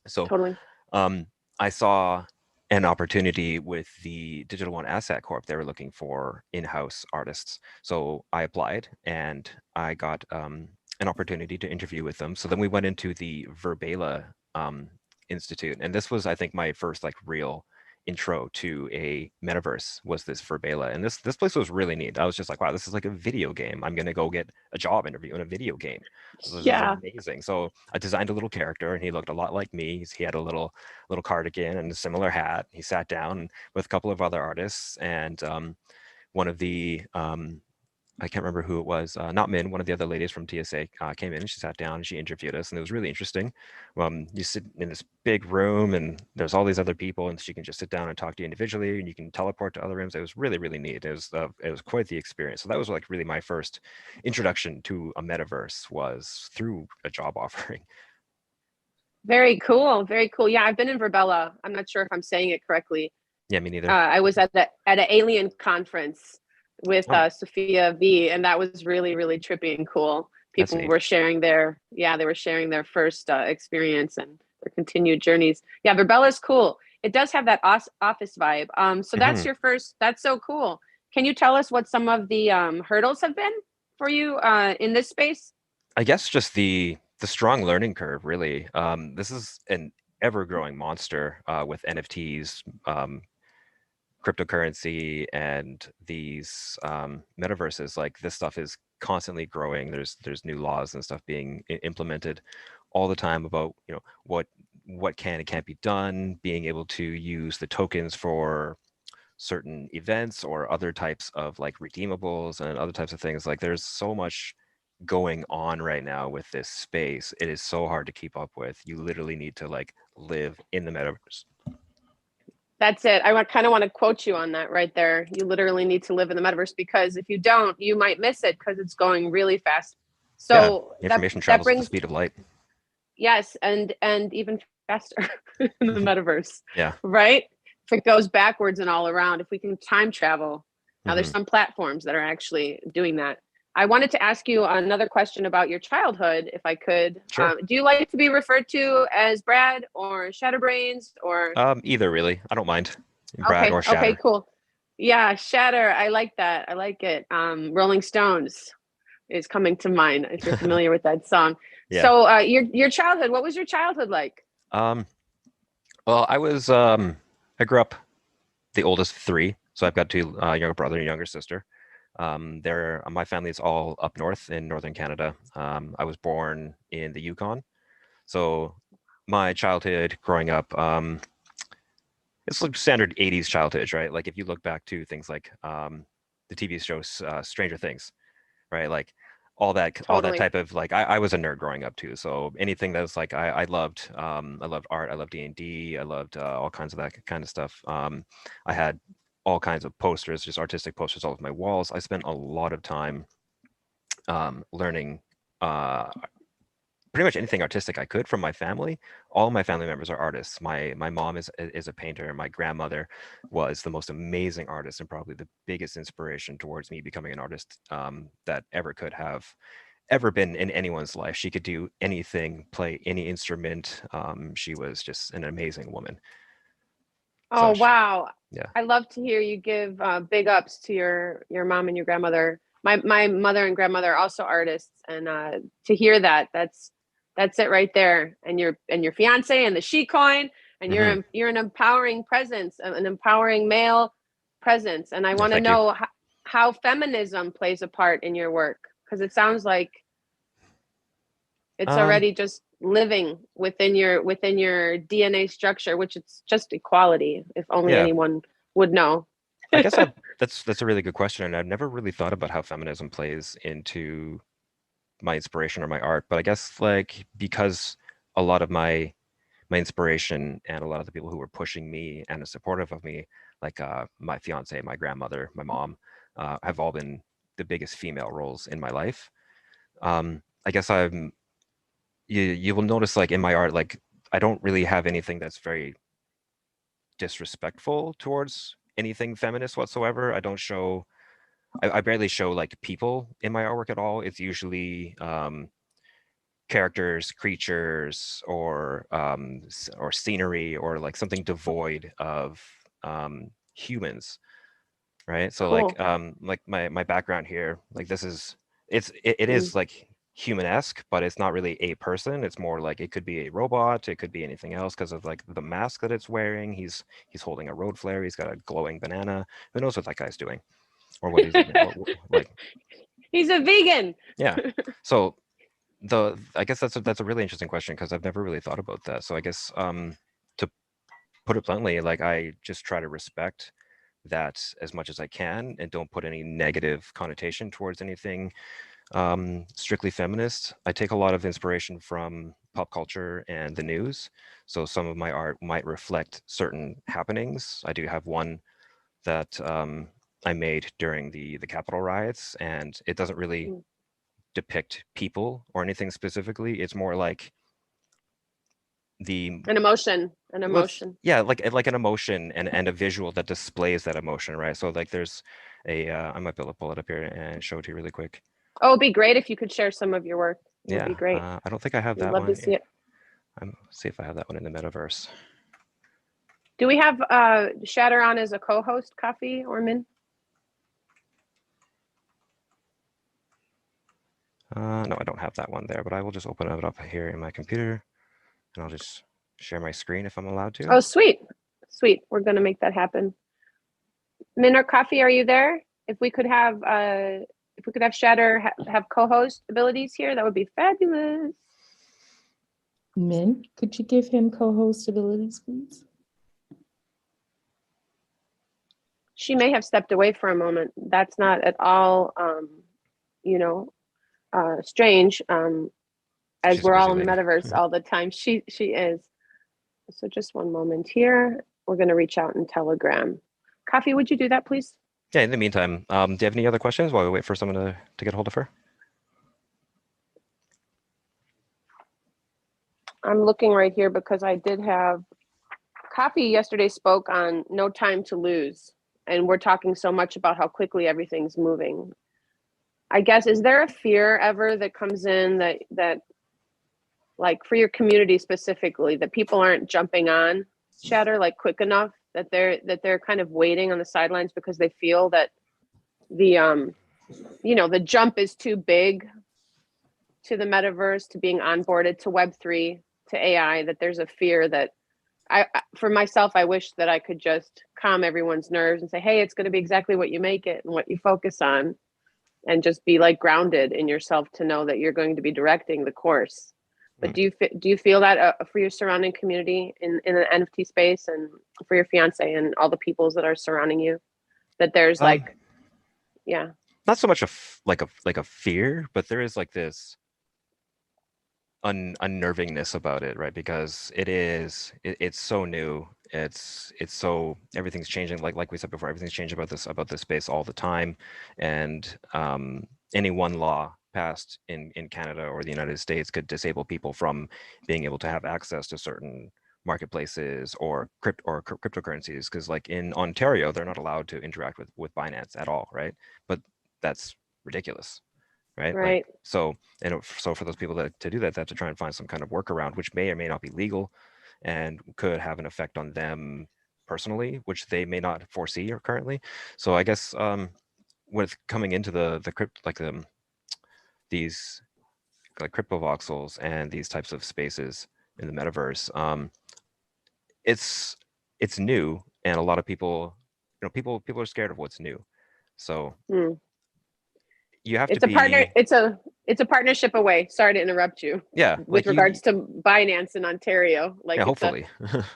So Totally. I saw an opportunity with the Digital One Asset Corp. They were looking for in-house artists. So I applied, and I got an opportunity to interview with them. So then we went into the Verbela Institute, and this was, I think, my first like real intro to a metaverse, was this Verbela. And this place was really neat. I was just like, wow, this is like a video game. I'm gonna go get a job interview in a video game. This is amazing. So I designed a little character, and he looked a lot like me. He had a little cardigan and a similar hat. He sat down with a couple of other artists, and one of the I can't remember who it was, not Min, one of the other ladies from TSA came in, and she sat down and she interviewed us, and it was really interesting. You sit in this big room, and there's all these other people, and she can just sit down and talk to you individually, and you can teleport to other rooms. It was really, really neat. It was quite the experience. So that was like really my first introduction to a metaverse, was through a job offering. Very cool. Very cool. Yeah, I've been in Verbela. I'm not sure if I'm saying it correctly. Yeah, me neither. I was at an alien conference with Sophia V, and that was really, really trippy and cool. People were sharing their first experience and their continued journeys. Yeah, Verbela is cool. It does have that office vibe. So that's your first. That's so cool. Can you tell us what some of the hurdles have been for you in this space? I guess just the strong learning curve, really. This is an ever-growing monster with NFTs, cryptocurrency, and these metaverses. Like, this stuff is constantly growing. There's new laws and stuff being implemented all the time about what can and can't be done, being able to use the tokens for certain events or other types of like redeemables and other types of things. Like, there's so much going on right now with this space. It is so hard to keep up with. You literally need to like live in the metaverse. That's it. I kind of want to quote you on that right there. You literally need to live in the metaverse, because if you don't, you might miss it, because it's going really fast. So yeah, information travels at the speed of light. Yes, and even faster in the metaverse. Yeah. Right? If it goes backwards and all around, if we can time travel. Now, there's some platforms that are actually doing that. I wanted to ask you another question about your childhood, if I could. Sure. Do you like to be referred to as Brad or ShatterBrainz, or? Either, really. I don't mind. Brad or Shatter. Okay, cool. Yeah, Shatter. I like that. I like it. Rolling Stones is coming to mind, if you're familiar with that song. Yeah. So your childhood, what was your childhood like? Well, I was I grew up the oldest of three, so I've got two younger brother and younger sister. My family is all up north in northern Canada. I was born in the Yukon, so my childhood growing up, it's like standard 80s childhood, right? Like, if you look back to things like the TV show Stranger Things, right? Like all that type of, like, I was a nerd growing up too. So anything that's like I loved art, I loved D&D, I loved all kinds of that kind of stuff. I had all kinds of posters, just artistic posters all over my walls. I spent a lot of time learning pretty much anything artistic I could from my family. All my family members are artists. My mom is a painter. My grandmother was the most amazing artist, and probably the biggest inspiration towards me becoming an artist that ever could have ever been in anyone's life. She could do anything, play any instrument. She was just an amazing woman. Oh, such. wow. Yeah. I love to hear you give big ups to your mom and your grandmother. My mother and grandmother are also artists, and to hear that, that's it right there. And your fiance and the she coin, and Mhm. you're an empowering presence, an empowering male presence. And I Yeah, want to thank you. know how feminism plays a part in your work, because it sounds like it's Um, already just living within your DNA structure, which it's just equality. If only yeah, anyone would know. I guess that's a really good question, and I've never really thought about how feminism plays into my inspiration or my art. But I guess like because a lot of my inspiration and a lot of the people who were pushing me and are supportive of me, like my fiance, my grandmother, my mom, have all been the biggest female roles in my life. I guess you will notice like in my art, like I don't really have anything that's very disrespectful towards anything feminist whatsoever. I don't show, I barely show like people in my artwork at all. It's usually characters, creatures, or scenery, or like something devoid of humans, right? So Cool. like my background here, like this is it Mm. is like human-esque, but it's not really a person. It's more like it could be a robot, it could be anything else because of like the mask that it's wearing. He's holding a road flare, he's got a glowing banana. Who knows what that guy's doing or what he's eating? Like He's a vegan. yeah. So I guess that's a really interesting question because I've never really thought about that. So I guess to put it bluntly, like I just try to respect that as much as I can and don't put any negative connotation towards anything strictly feminist. I take a lot of inspiration from pop culture and the news. So some of my art might reflect certain happenings. I do have one that I made during the Capitol riots, and it doesn't really Mm. depict people or anything specifically. It's more like the An emotion. An with emotion. yeah, like an emotion and a visual that displays that emotion, right? So like there's a I might be able to pull it up here and show it to you really quick. Oh, it'd be great if you could share some of your work. It would Yeah, be great. I don't think I have We'd that love to one. see it. See if I have that one in the metaverse. Do we have Shatter on as a co-host, Coffee or Min? No, I don't have that one there, but I will just open it up here in my computer, and I'll just share my screen if I'm allowed to. Oh, sweet. Sweet. We're going to make that happen. Min or Coffee, are you there? If we could have Shatter have co-host abilities here, that would be fabulous. Min, could you give him co-host abilities, please? She may have stepped away for a moment. That's not at all, strange. As She's a we're all busy in the lady. metaverse all the time, she is. So just one moment here. We're going to reach out in Telegram. Coffee, would you do that, please? Yeah, in the meantime, do you have any other questions while we wait for someone to get a hold of her? I'm looking right here because I did have Coffee yesterday spoke on no time to lose. And we're talking so much about how quickly everything's moving. I guess, is there a fear ever that comes in that like for your community specifically, that people aren't jumping on Shatter like quick enough, that they're kind of waiting on the sidelines because they feel that the the jump is too big to the metaverse, to being onboarded to Web3, to AI, that there's a fear that for myself, I wish that I could just calm everyone's nerves and say, hey, it's going to be exactly what you make it and what you focus on, and just be like grounded in yourself to know that you're going to be directing the course. But do you feel that for your surrounding community in the NFT space, and for your fiance and all the peoples that are surrounding you, that there's like, yeah, not so much like a fear, but there is like this unnervingness about it, right? Because it's so new. It's so everything's changing. Like we said before, everything's changing about this space all the time, and any one law passed in Canada or the United States could disable people from being able to have access to certain marketplaces or cryptocurrencies. Because like in Ontario, they're not allowed to interact with Binance at all, right? But that's ridiculous, right? Like right. so for those people to do that, they have to try and find some kind of workaround, which may or may not be legal and could have an effect on them personally, which they may not foresee or currently. So I guess with coming into the crypt, like these like crypto voxels and these types of spaces in the metaverse, it's new, and a lot of people, people are scared of what's new. So Mm. you have It's to a partner. be, It's a partnership away. Sorry to interrupt you. yeah, With like you, regards to Binance in Ontario, like yeah, it's a, hopefully.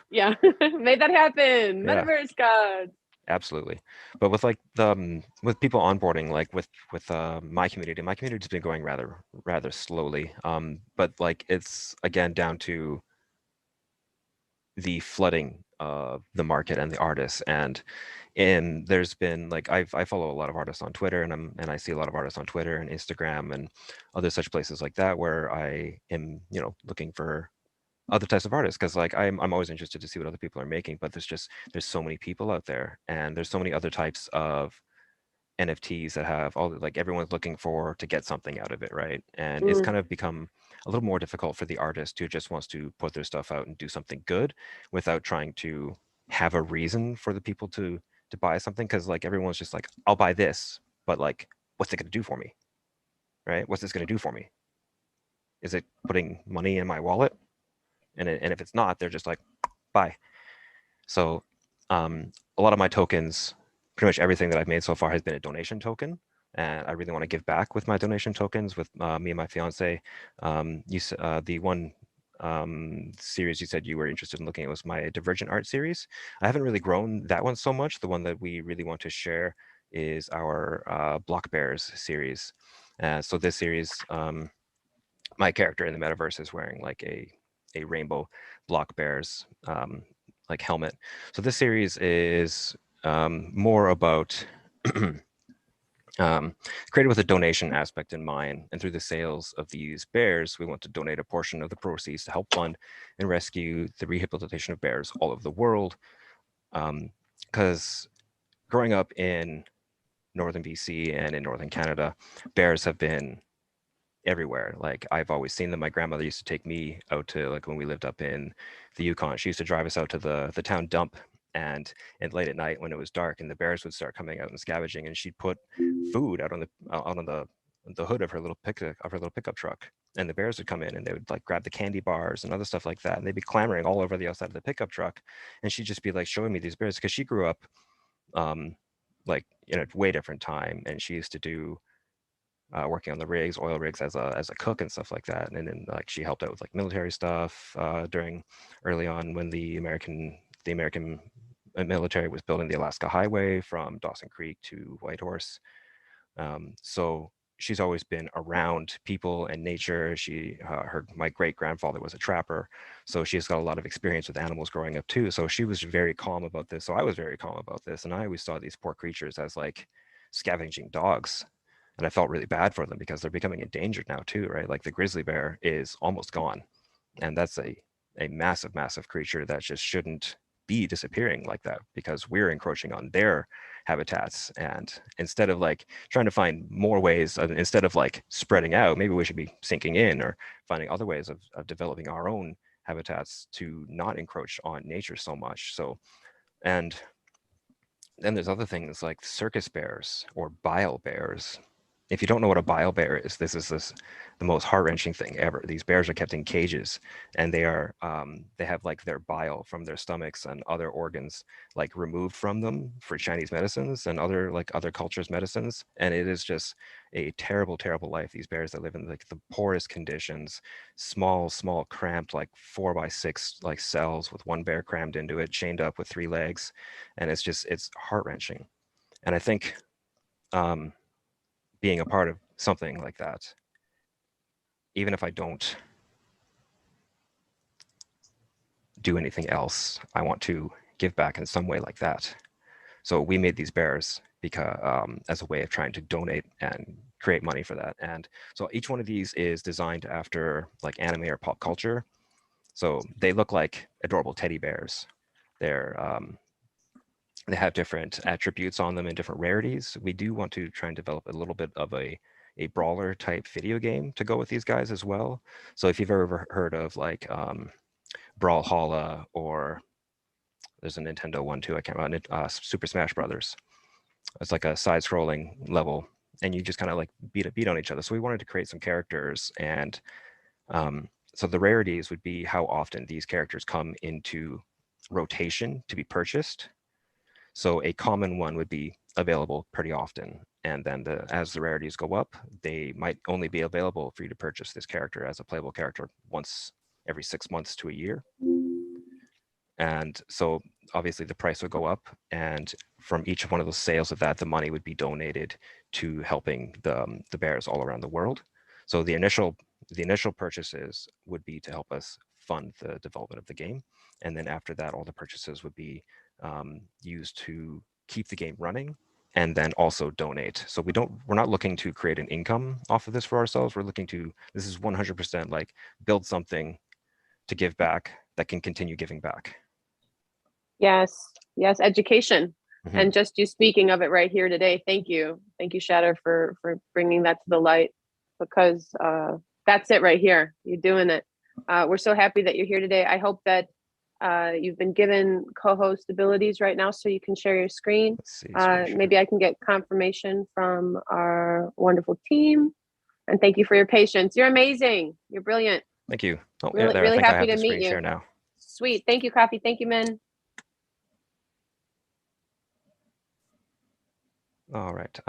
yeah, made that happen. Yeah. Metaverse gods. Absolutely. But with like the with people onboarding, like with my community's been going rather slowly. But like it's again down to the flooding of the market and the artists, and there's been like I follow a lot of artists on Twitter, and I see a lot of artists on Twitter and Instagram and other such places like that, where I am, looking for other types of artists, because like I'm always interested to see what other people are making, but there's so many people out there, and there's so many other types of NFTs that have all, like, everyone's looking for to get something out of it, right? And it's kind of become a little more difficult for the artist who just wants to put their stuff out and do something good without trying to have a reason for the people to buy something, because like everyone's just like, I'll buy this, but like, what's it going to do for me, right? What's this going to do for me? Is it putting money in my wallet? And if it's not, they're just like, buy. So a lot of my tokens, pretty much everything that I've made so far has been a donation token, and I really want to give back with my donation tokens. With me and my fiance, the one series you said you were interested in looking at was my Divergent art series. I haven't really grown that one so much. The one that we really want to share is our Block Bears series. So this series, my character in the metaverse is wearing like a rainbow Block Bears like helmet. So this series is more about created with a donation aspect in mind, and through the sales of these bears, we want to donate a portion of the proceeds to help fund and rescue the rehabilitation of bears all over the world. Because growing up in northern BC and in northern Canada, bears have been everywhere. Like, I've always seen them. My grandmother used to take me out to, like, when we lived up in the Yukon, she used to drive us out to the town dump, and late at night when it was dark and the bears would start coming out and scavenging, and she'd put food out on the hood of her little pickup truck, and the bears would come in and they would like grab the candy bars and other stuff like that, and they'd be clamoring all over the outside of the pickup truck, and she'd just be like showing me these bears, because she grew up like in a way different time, and she used to do working on the rigs, oil rigs, as a cook and stuff like that. And then like she helped out with like military stuff during early on when the American military was building the Alaska Highway from Dawson Creek to Whitehorse. So she's always been around people and nature. My great grandfather was a trapper, so she's got a lot of experience with animals growing up too. So she was very calm about this. So I was very calm about this, and I always saw these poor creatures as like scavenging dogs. And I felt really bad for them because they're becoming endangered now too, right? Like the grizzly bear is almost gone. And that's a massive, massive creature that just shouldn't be disappearing like that, because we're encroaching on their habitats. And instead of like trying to find more ways, instead of like spreading out, maybe we should be sinking in or finding other ways of developing our own habitats to not encroach on nature so much. So, and then there's other things like circus bears or bile bears. If you don't know what a bile bear is, this is the most heart-wrenching thing ever. These bears are kept in cages, and they have like their bile from their stomachs and other organs like removed from them for Chinese medicines and other cultures' medicines. And it is just a terrible, terrible life. These bears that live in like the poorest conditions, small, cramped, like 4x6 like cells with one bear crammed into it, chained up with 3 legs, and it's heart-wrenching. And I think being a part of something like that, even if I don't do anything else, I want to give back in some way like that. So we made these bears because as a way of trying to donate and create money for that. And so each one of these is designed after like anime or pop culture. So they look like adorable teddy bears. They have different attributes on them and different rarities. We do want to try and develop a little bit of a brawler type video game to go with these guys as well. So if you've ever heard of like Brawlhalla or there's a Nintendo one too. I can't remember. Super Smash Brothers. It's like a side-scrolling level, and you just kind of like beat on each other. So we wanted to create some characters, and so the rarities would be how often these characters come into rotation to be purchased. So a common one would be available pretty often, and then as the rarities go up, they might only be available for you to purchase this character as a playable character once every 6 months to a year. And so obviously the price would go up, and from each one of those sales of that, the money would be donated to helping the bears all around the world. So the initial purchases would be to help us fund the development of the game. And then after that, all the purchases would be used to keep the game running and then also donate. So we're not looking to create an income off of this for ourselves. We're looking to, this is 100% like build something to give back that can continue giving back. Yes, education. And just you speaking of it right here today. Thank you, Shatter, for bringing that to the light, because that's it right here. You're doing it. We're so happy that you're here today. I hope that you've been given co-host abilities right now, so you can share your screen. Maybe I can get confirmation from our wonderful team. And thank you for your patience. You're amazing. You're brilliant. Thank you. Oh, really, yeah, there. really I think happy I have to the meet screen you. share now. Sweet. Thank you, Coffee. Thank you, Min. All right.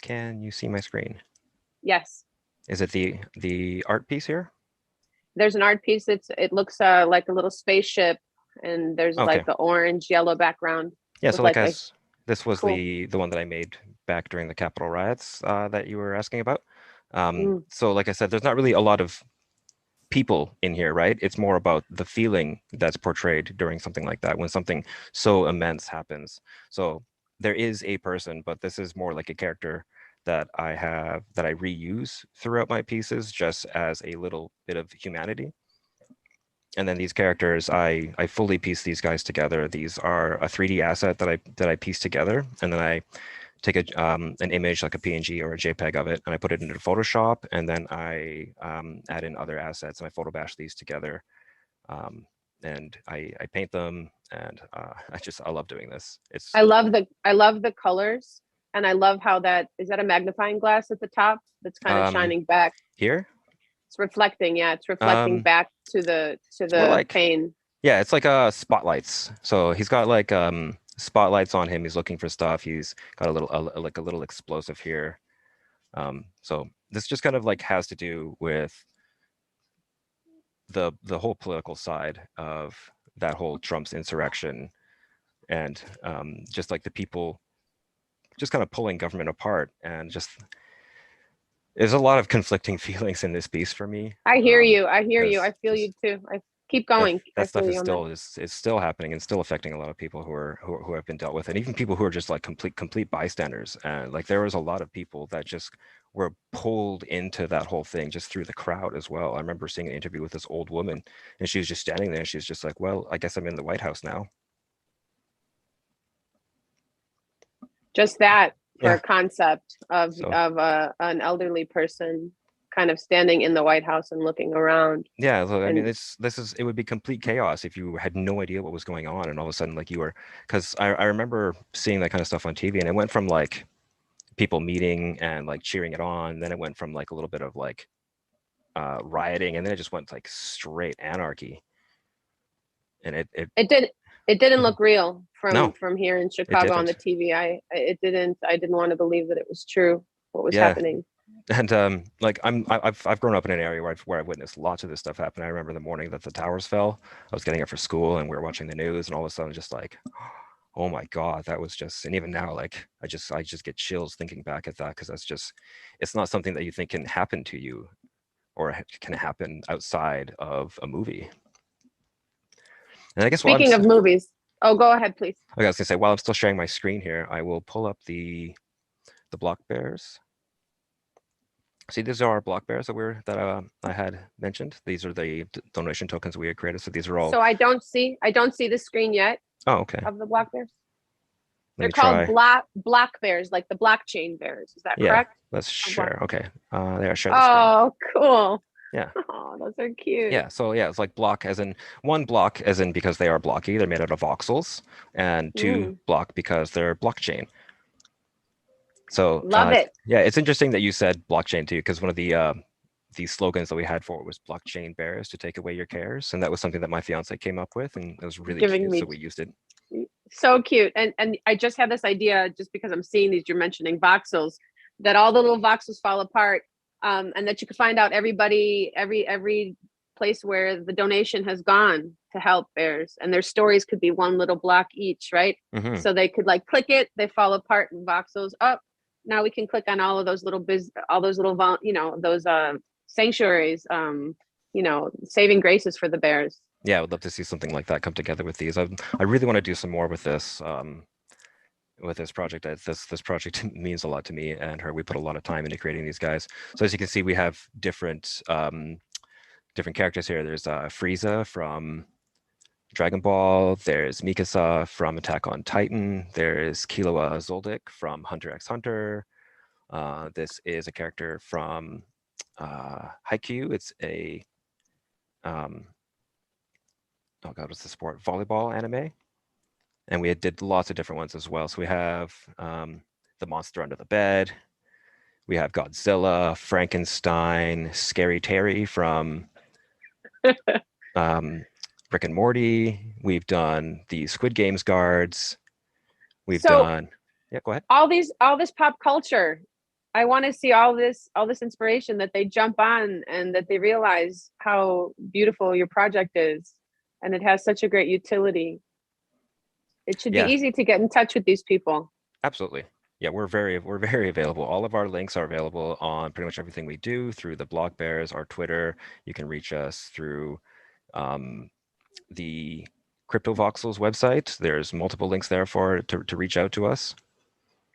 Can you see my screen? Yes. Is it the art piece here? There's an art piece. It looks like a little spaceship, and there's like the orange yellow background. Yeah. So like this was cool. the one that I made back during the Capitol riots that you were asking about. So like I said, there's not really a lot of people in here, right? It's more about the feeling that's portrayed during something like that, when something so immense happens. So there is a person, but this is more like a character that I reuse throughout my pieces, just as a little bit of humanity. And then these characters, I fully piece these guys together. These are a 3D asset that I piece together, and then I take an image like a PNG or a JPEG of it, and I put it into Photoshop, and then I add in other assets, and I photo bash these together, and I paint them, and I love doing this. I love the colors, and I love how is that a magnifying glass at the top that's kind of shining back here. It's reflecting, yeah. It's reflecting back to the pane. Yeah, it's like spotlights. So he's got like spotlights on him. He's looking for stuff. He's got a little explosive here. So this just kind of like has to do with the whole political side of that whole Trump's insurrection, and just like the people just kind of pulling government apart, and just there's a lot of conflicting feelings in this piece for me. I hear you. I feel you too. Keep going. That stuff is still happening and still affecting a lot of people who have been dealt with, and even people who are just like complete bystanders. And like there was a lot of people that just were pulled into that whole thing just through the crowd as well. I remember seeing an interview with this old woman, and she was just standing there, and she's just like, "Well, I guess I'm in the White House now." Just that for a concept of an elderly person kind of standing in the White House and looking around. Yeah, so, I mean, it would be complete chaos if you had no idea what was going on, and all of a sudden, like you were, because I remember seeing that kind of stuff on TV, and it went from like people meeting and like cheering it on, then it went from like a little bit of like rioting, and then it just went like straight anarchy, and it didn't look real from here in Chicago on the TV. I didn't want to believe that it was true what was happening. And like I've grown up in an area where I've witnessed lots of this stuff happen. I remember the morning that the towers fell. I was getting up for school, and we were watching the news, and all of a sudden, just like, oh my God, that was just. And even now, like I just get chills thinking back at that, because that's just, it's not something that you think can happen to you, or can happen outside of a movie. And I guess speaking of movies, oh, go ahead, please. Okay, I was gonna say, while I'm still sharing my screen here, I will pull up the Block Bears. See, these are our Block Bears that I had mentioned. These are the donation tokens we had created. So these are all. So I don't see the screen yet. Oh, okay. Of the Block Bears. They're called Block Bears, like the blockchain bears. Is that correct? Let's share. Okay. There, share the screen. Oh, cool. Yeah. Oh, those are cute. Yeah, so yeah, it's like block as in one block as in because they are blocky, they're made out of voxels, and two block because they're blockchain. So Love it. yeah, it's interesting that you said blockchain too, because one of the slogans that we had for it was blockchain bears to take away your cares, and that was something that my fiance came up with, and it was really Giving cute, me so we used it. so cute. And I just had this idea just because I'm seeing these, you're mentioning voxels, that all the little voxels fall apart, and that you could find out everybody, every place where the donation has gone to help bears, and their stories could be one little block each, right? Mhm. So they could like click it, they fall apart in voxels. Oh, now we can click on all of those little all those little those sanctuaries, saving graces for the bears. Yeah, I would love to see something like that come together with these. I really want to do some more with this project. This project means a lot to me and her. We put a lot of time into creating these guys. So as you can see, we have different characters here. There's Frieza from Dragon Ball. There's Mikasa from Attack on Titan. There's Killua Zoldyck from Hunter x Hunter. This is a character from Haikyuu. It's a oh god, what's the sport? Volleyball anime. And we did lots of different ones as well. So we have the monster under the bed. We have Godzilla, Frankenstein, Scary Terry from Rick and Morty. We've done the Squid Games guards. We've done, yeah, go ahead. All this pop culture. I want to see all this inspiration, that they jump on and that they realize how beautiful your project is, and it has such a great utility. It should be easy to get in touch with these people. Absolutely. Yeah, we're very available. All of our links are available on pretty much everything we do through the Block Bears, our Twitter. You can reach us through the CryptoVoxels website. There's multiple links there to reach out to us.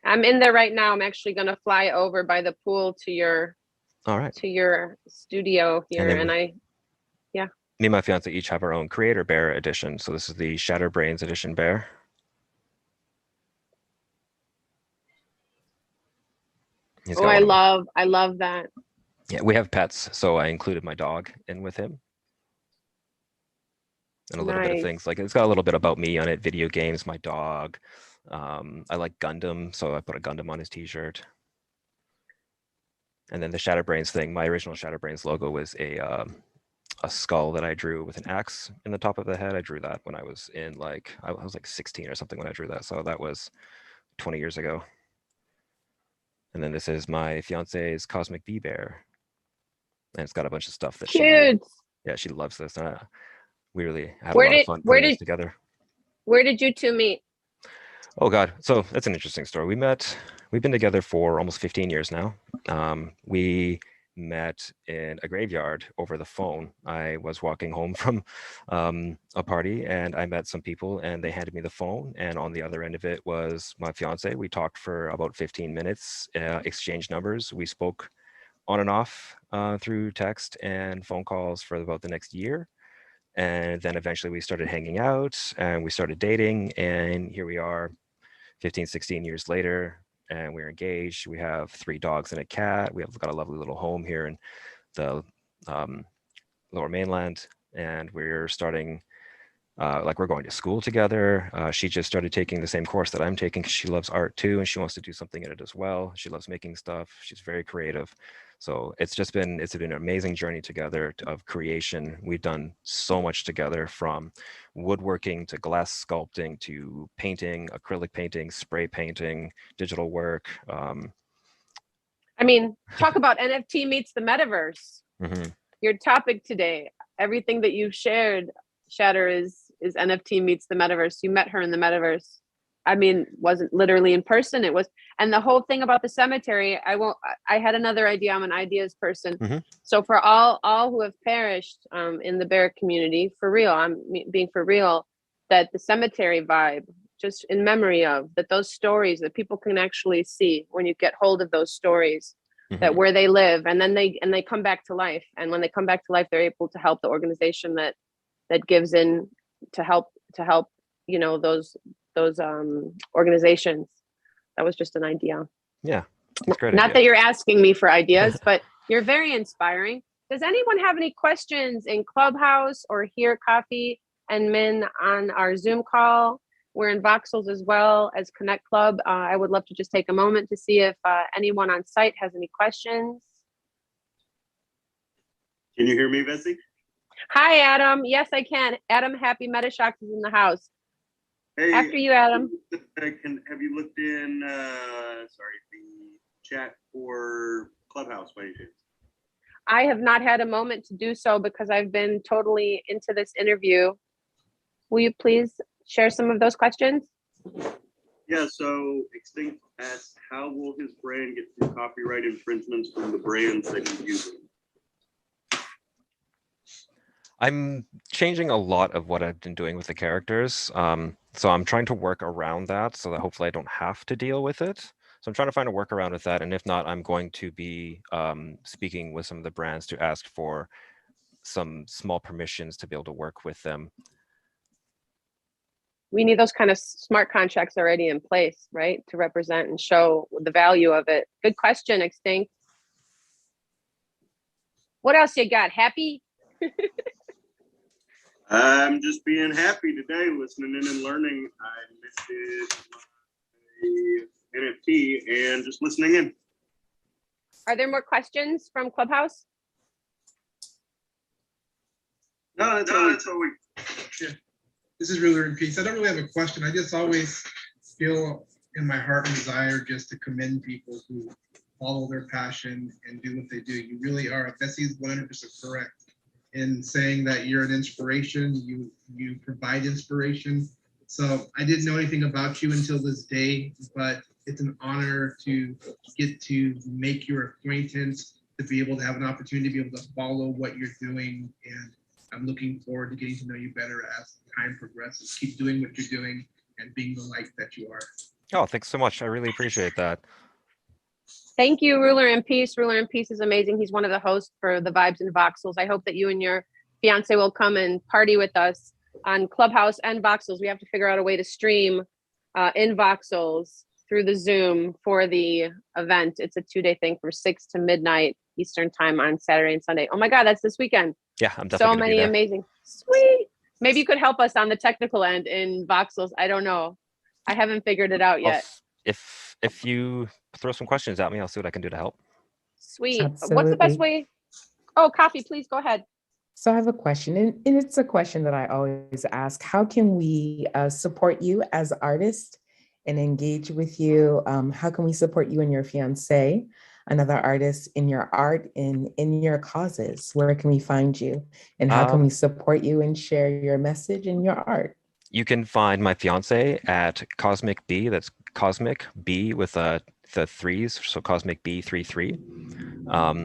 I'm in there right now. I'm actually going to fly over by the pool to your studio here, and me and my fiance each have our own creator bear edition. So this is the ShatterBrainz edition bear. Oh, I love that. Yeah, we have pets, so I included my dog in with him. And a little bit of things, like it's got a little bit about me on it, video games, my dog. I like Gundam, so I put a Gundam on his t-shirt. And then the ShatterBrainz thing, my original ShatterBrainz logo was a skull that I drew with an axe in the top of the head. I drew that when I was I was like 16 or something when I drew that. So that was 20 years ago. And then this is my fiance's Cosmic Bee Bear. And it's got a bunch of stuff that she loves this. We really had a lot of fun putting this together. Where did you two meet? Oh God, so that's an interesting story. We've been together for almost 15 years now. We met in a graveyard over the phone. I was walking home from a party, and I met some people, and they handed me the phone, and on the other end of it was my fiance. We talked for about 15 minutes, exchanged numbers. We spoke on and off through text and phone calls for about the next year. And then eventually we started hanging out and we started dating, and here we are 15, 16 years later, and we're engaged. We have 3 dogs and a cat. We have got a lovely little home here in the Lower Mainland, and we're starting, we're going to school together. She just started taking the same course that I'm taking because she loves art too, and she wants to do something in it as well. She loves making stuff. She's very creative. So it's been an amazing journey together of creation. We've done so much together, from woodworking to glass sculpting to painting, acrylic painting, spray painting, digital work. I mean, talk about NFT meets the metaverse. Mm-hmm. Your topic today, everything that you've shared, Shatter, is NFT meets the metaverse. You met her in the metaverse. I mean, wasn't literally in person. It was, and the whole thing about the cemetery, I had another idea. I'm an ideas person. Mm-hmm. So for all who have perished in the bear community, for real, I'm being for real, that the cemetery vibe, just in memory of that, those stories that people can actually see when you get hold of those stories, mm-hmm. that where they live, and then they come back to life. And when they come back to life, they're able to help the organization that gives in to help, those organizations. That was just an idea. Yeah, that's great. Not that you're asking me for ideas, but you're very inspiring. Does anyone have any questions in Clubhouse or here, Coffee and Min on our Zoom call? We're in Voxels as well as Connect Club. I would love to just take a moment to see if anyone on site has any questions. Can you hear me, Bessie? Hi, Adam. Yes, I can. Adam Happy Metashocks is in the house. Hey, After you, Adam. Have you looked in, the chat for Clubhouse by any chance? I have not had a moment to do so because I've been totally into this interview. Will you please share some of those questions? Yeah, so Extinct asked, how will his brand get through copyright infringements from the brands that he's using? I'm changing a lot of what I've been doing with the characters. So I'm trying to work around that so that hopefully I don't have to deal with it. So I'm trying to find a workaround with that. And if not, I'm going to be speaking with some of the brands to ask for some small permissions to be able to work with them. We need those kind of smart contracts already in place, right? To represent and show the value of it. Good question, Extinct. What else you got? Happy? I'm just being happy today, listening in and learning. I listed my NFT and just listening in. Are there more questions from Clubhouse? No, that's all we. Yeah. This is Ruler in Peace. I don't really have a question. I just always feel in my heart and desire just to commend people who follow their passion and do what they do. You really are. Bessie is 100% correct in saying that you're an inspiration. You provide inspiration. So I didn't know anything about you until this day, but it's an honor to get to make your acquaintance, to be able to have an opportunity to be able to follow what you're doing. And I'm looking forward to getting to know you better as time progresses. Keep doing what you're doing and being the light that you are. Oh, thanks so much. I really appreciate that. Thank you, Ruler in Peace. Ruler in Peace is amazing. He's one of the hosts for the Vibes and Voxels. I hope that you and your fiance will come and party with us on Clubhouse and Voxels. We have to figure out a way to stream in Voxels through the Zoom for the event. It's a 2-day thing from 6 to midnight Eastern time on Saturday and Sunday. Oh my God, that's this weekend. Yeah, I'm definitely So many amazing. Sweet. Maybe you could help us on the technical end in Voxels. I don't know. I haven't figured it out yet. If you throw some questions at me, I'll see what I can do to help. Sweet. Absolutely. What's the best way? Oh, Coffee, please go ahead. So I have a question, and it's a question that I always ask. How can we support you as artists and engage with you? How can we support you and your fiance, another artist, in your art and in your causes? Where can we find you? And how can we support you and share your message and your art? You can find my fiance at Cosmic B. That's Cosmic B with the threes, so Cosmic B33.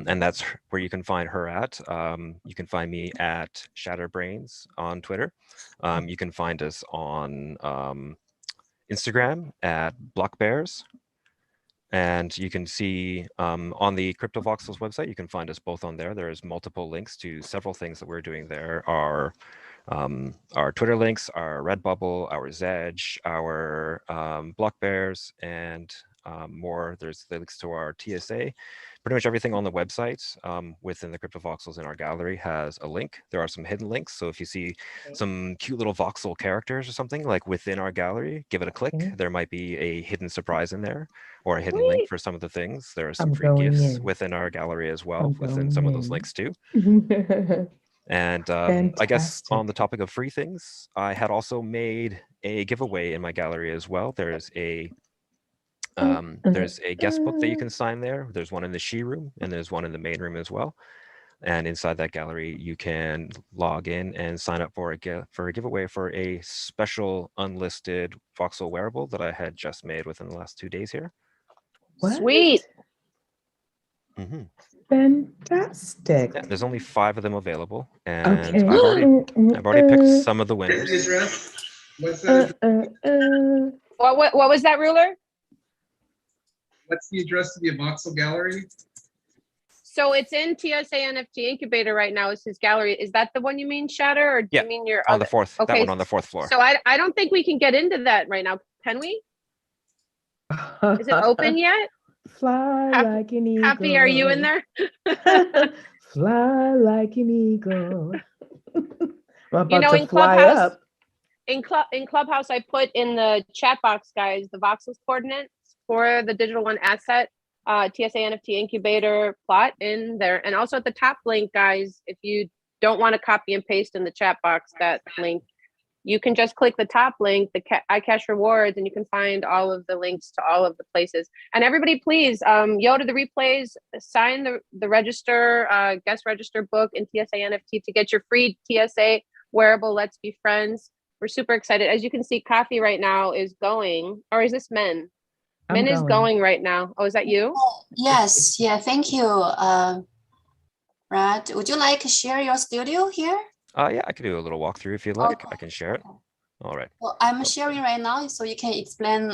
And that's where you can find her at. You can find me at ShatterBrainz on Twitter. You can find us on Instagram at Bile Bears. And you can see on the CryptoVoxels website, you can find us both on there. There's multiple links to several things that we're doing there. Our Twitter links, our Redbubble, our Zedge, our Bile Bears, and more. There's the links to our TSA. Pretty much everything on the website within the CryptoVoxels in our gallery has a link. There are some hidden links. So if you see some cute little voxel characters or something like within our gallery, give it a click. There might be a hidden surprise in there or a hidden link for some of the things. There are some free gifts within our gallery as well, within some of those links too. And I guess on the topic of free things, I had also made a giveaway in my gallery as well. There's a guest book that you can sign there. There's one in the She room and there's one in the main room as well. And inside that gallery, you can log in and sign up for a giveaway for a special unlisted voxel wearable that I had just made within the last 2 days here. What? Sweet. Fantastic. Yeah, there's only 5 of them available, and I've already picked some of the winners. What's that? What was that, Ruler? What's the address to the Voxel gallery? So it's in TSA NFT Incubator right now. Is his gallery? Is that the one you mean, Shatter, or do you mean your on other? the fourth? Okay. That one on the 4th floor. So I don't think we can get into that right now. Can we? Is it open yet? Fly like an eagle. Happy, are you in there? Fly like an eagle. I'm You about know, to in fly Clubhouse, up. in Clubhouse, I put in the chat box, guys, the voxels coordinates for the digital one asset, TSA NFT incubator plot in there. And also at the top link, guys, if you don't want to copy and paste in the chat box, that link, you can just click the top link, the iCash rewards, and you can find all of the links to all of the places. And everybody, please, yo to the replays, sign the register, guest register book in TSA NFT to get your free TSA wearable Let's Be Friends. We're super excited. As you can see, Coffee right now is going, or is this Men? Men is going right now. Oh, is that you? Yes, yeah, thank you. Brad, would you like to share your studio here? Yeah, I can do a little walkthrough if you'd like. Okay. I can share it. All right. Well, I'm sharing right now, so you can explain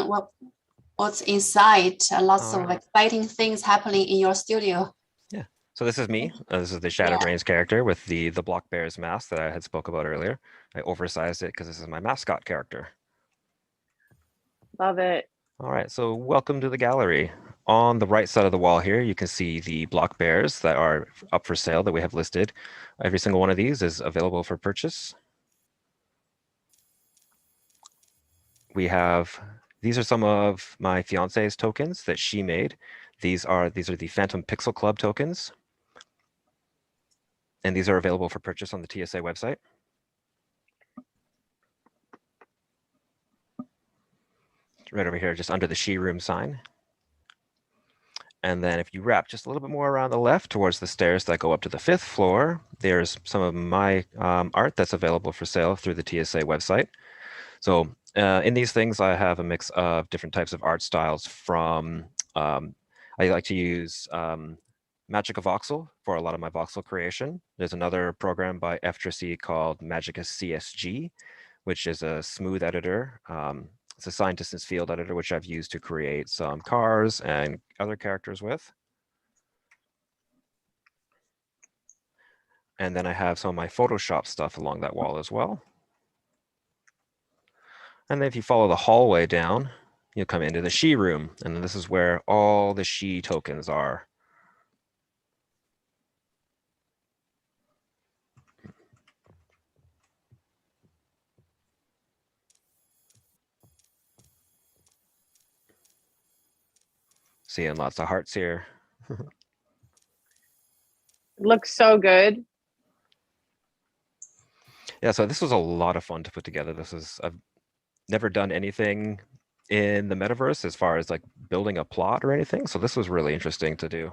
what's inside. Lots of exciting things happening in your studio. Yeah. So this is me. This is the ShatterBrainz character with the Bile Bears mask that I had spoke about earlier. I oversized it because this is my mascot character. Love it. All right. So welcome to the gallery. On the right side of the wall here, you can see the Bile Bears that are up for sale that we have listed. Every single one of these is available for purchase. We have, these are some of my fiance's tokens that she made. These are the Phantom Pixel Club tokens. And these are available for purchase on the TSA website. Right over here, just under the She Room sign. And then if you wrap just a little bit more around the left towards the stairs that go up to the 5th floor, there's some of my art that's available for sale through the TSA website. So in these things, I have a mix of different types of art styles from, I like to use Magica Voxel for a lot of my voxel creation. There's another program by F3C called Magica CSG, which is a smooth editor. It's a sign distance field editor, which I've used to create some cars and other characters with. And then I have some of my Photoshop stuff along that wall as well. And then if you follow the hallway down, you'll come into the She Room. And then this is where all the She tokens are. Seeing lots of hearts here. It looks so good. Yeah, so this was a lot of fun to put together. I've never done anything in the metaverse as far as like building a plot or anything. So this was really interesting to do.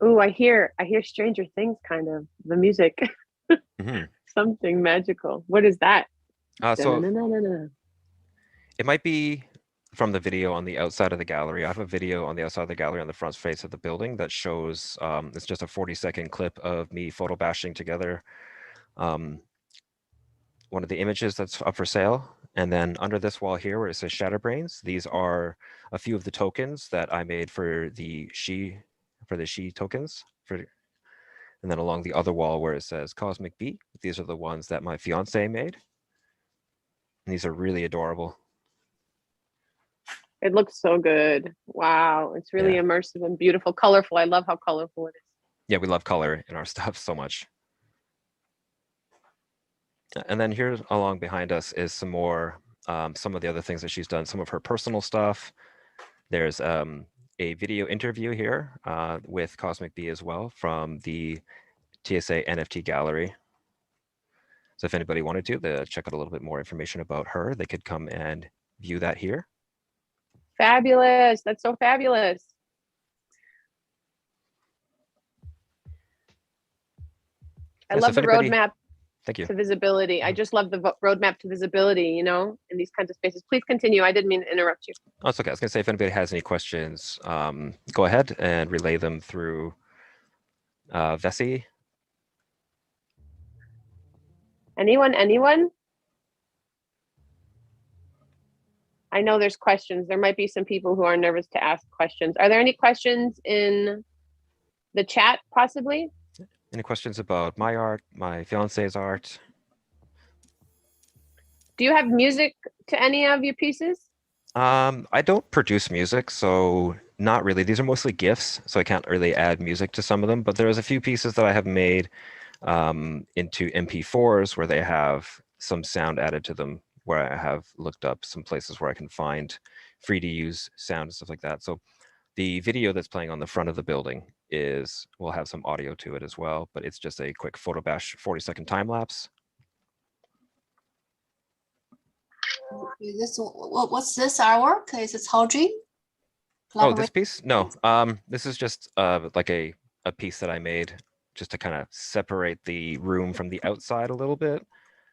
Ooh, I hear Stranger Things kind of, the music. Mm-hmm. Something magical. What is that? So it might be from the video on the outside of the gallery. I have a video on the outside of the gallery on the front face of the building that shows, it's just a 40-second clip of me photo bashing together one of the images that's up for sale. And then under this wall here where it says ShatterBrainz, these are a few of the tokens that I made for the She tokens. And then along the other wall where it says Cosmic Bee, these are the ones that my fiance made. And these are really adorable. It looks so good. Wow. It's really immersive and beautiful, colorful. I love how colorful it is. Yeah, we love color in our stuff so much. And then here along behind us is some more, some of the other things that she's done, some of her personal stuff. There's a video interview here with Cosmic Bee as well from the TSA NFT gallery. So if anybody wanted to check out a little bit more information about her, they could come and view that here. Fabulous. That's so fabulous. I love the roadmap. Thank you. To visibility. I just love the roadmap to visibility, you know, in these kinds of spaces. Please continue. I didn't mean to interrupt you. Oh, it's okay. I was going to say, if anybody has any questions, go ahead and relay them through Vessi. Anyone? I know there's questions. There might be some people who are nervous to ask questions. Are there any questions in the chat, possibly? Any questions about my art, my fiance's art? Do you have music to any of your pieces? I don't produce music, so not really. These are mostly GIFs, so I can't really add music to some of them, but there's a few pieces that I have made into MP4s where they have some sound added to them, where I have looked up some places where I can find free to use sound and stuff like that. So the video that's playing on the front of the building will have some audio to it as well, but it's just a quick photo bash 40-second time lapse. What's this artwork? Is it Haojin? Oh, this piece? No, this is just like a piece that I made just to kind of separate the room from the outside a little bit.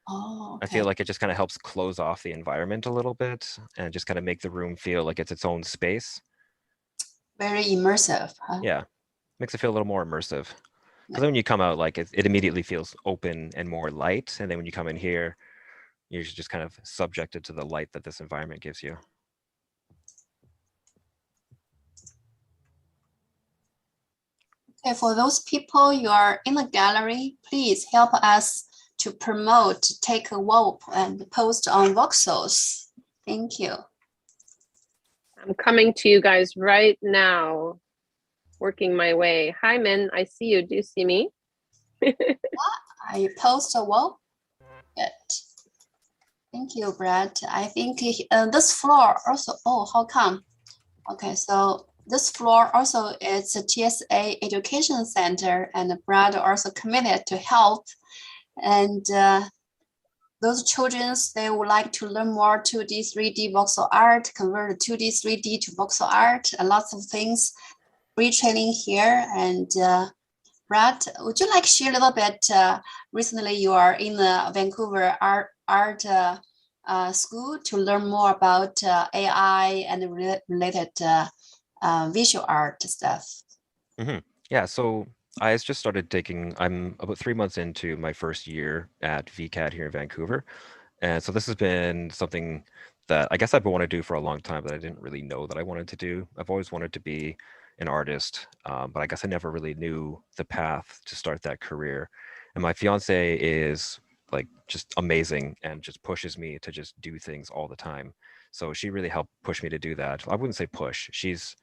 Oh, I okay. feel like it just kind of helps close off the environment a little bit and just kind of make the room feel like it's its own space. Very immersive. Huh? Yeah, makes it feel a little more immersive. Because then when you come out, like it immediately feels open and more light. And then when you come in here, you're just kind of subjected to the light that this environment gives you. Okay, for those people you are in the gallery, please help us to promote, take a walk and post on Voxels. Thank you. I'm coming to you guys right now, working my way. Hi, Min, I see you. Do you see me? I post a walk. Good. Thank you, Brad. I think this floor also, oh, how come? Okay, so this floor also is a TSA Education Center, and Brad also committed to help. And those children, they would like to learn more 2D, 3D voxel art, convert 2D, 3D to voxel art, and lots of things. Retraining here. And Brad, would you like to share a little bit? Recently, you are in the Vancouver art school to learn more about AI and related visual art stuff. Mm-hmm. Yeah, so I just started I'm about 3 months into my first year at VCAD here in Vancouver. And so this has been something that I guess I've been wanting to do for a long time that I didn't really know that I wanted to do. I've always wanted to be an artist, but I guess I never really knew the path to start that career. And my fiance is like just amazing and just pushes me to just do things all the time. So she really helped push me to do that. I wouldn't say push. She's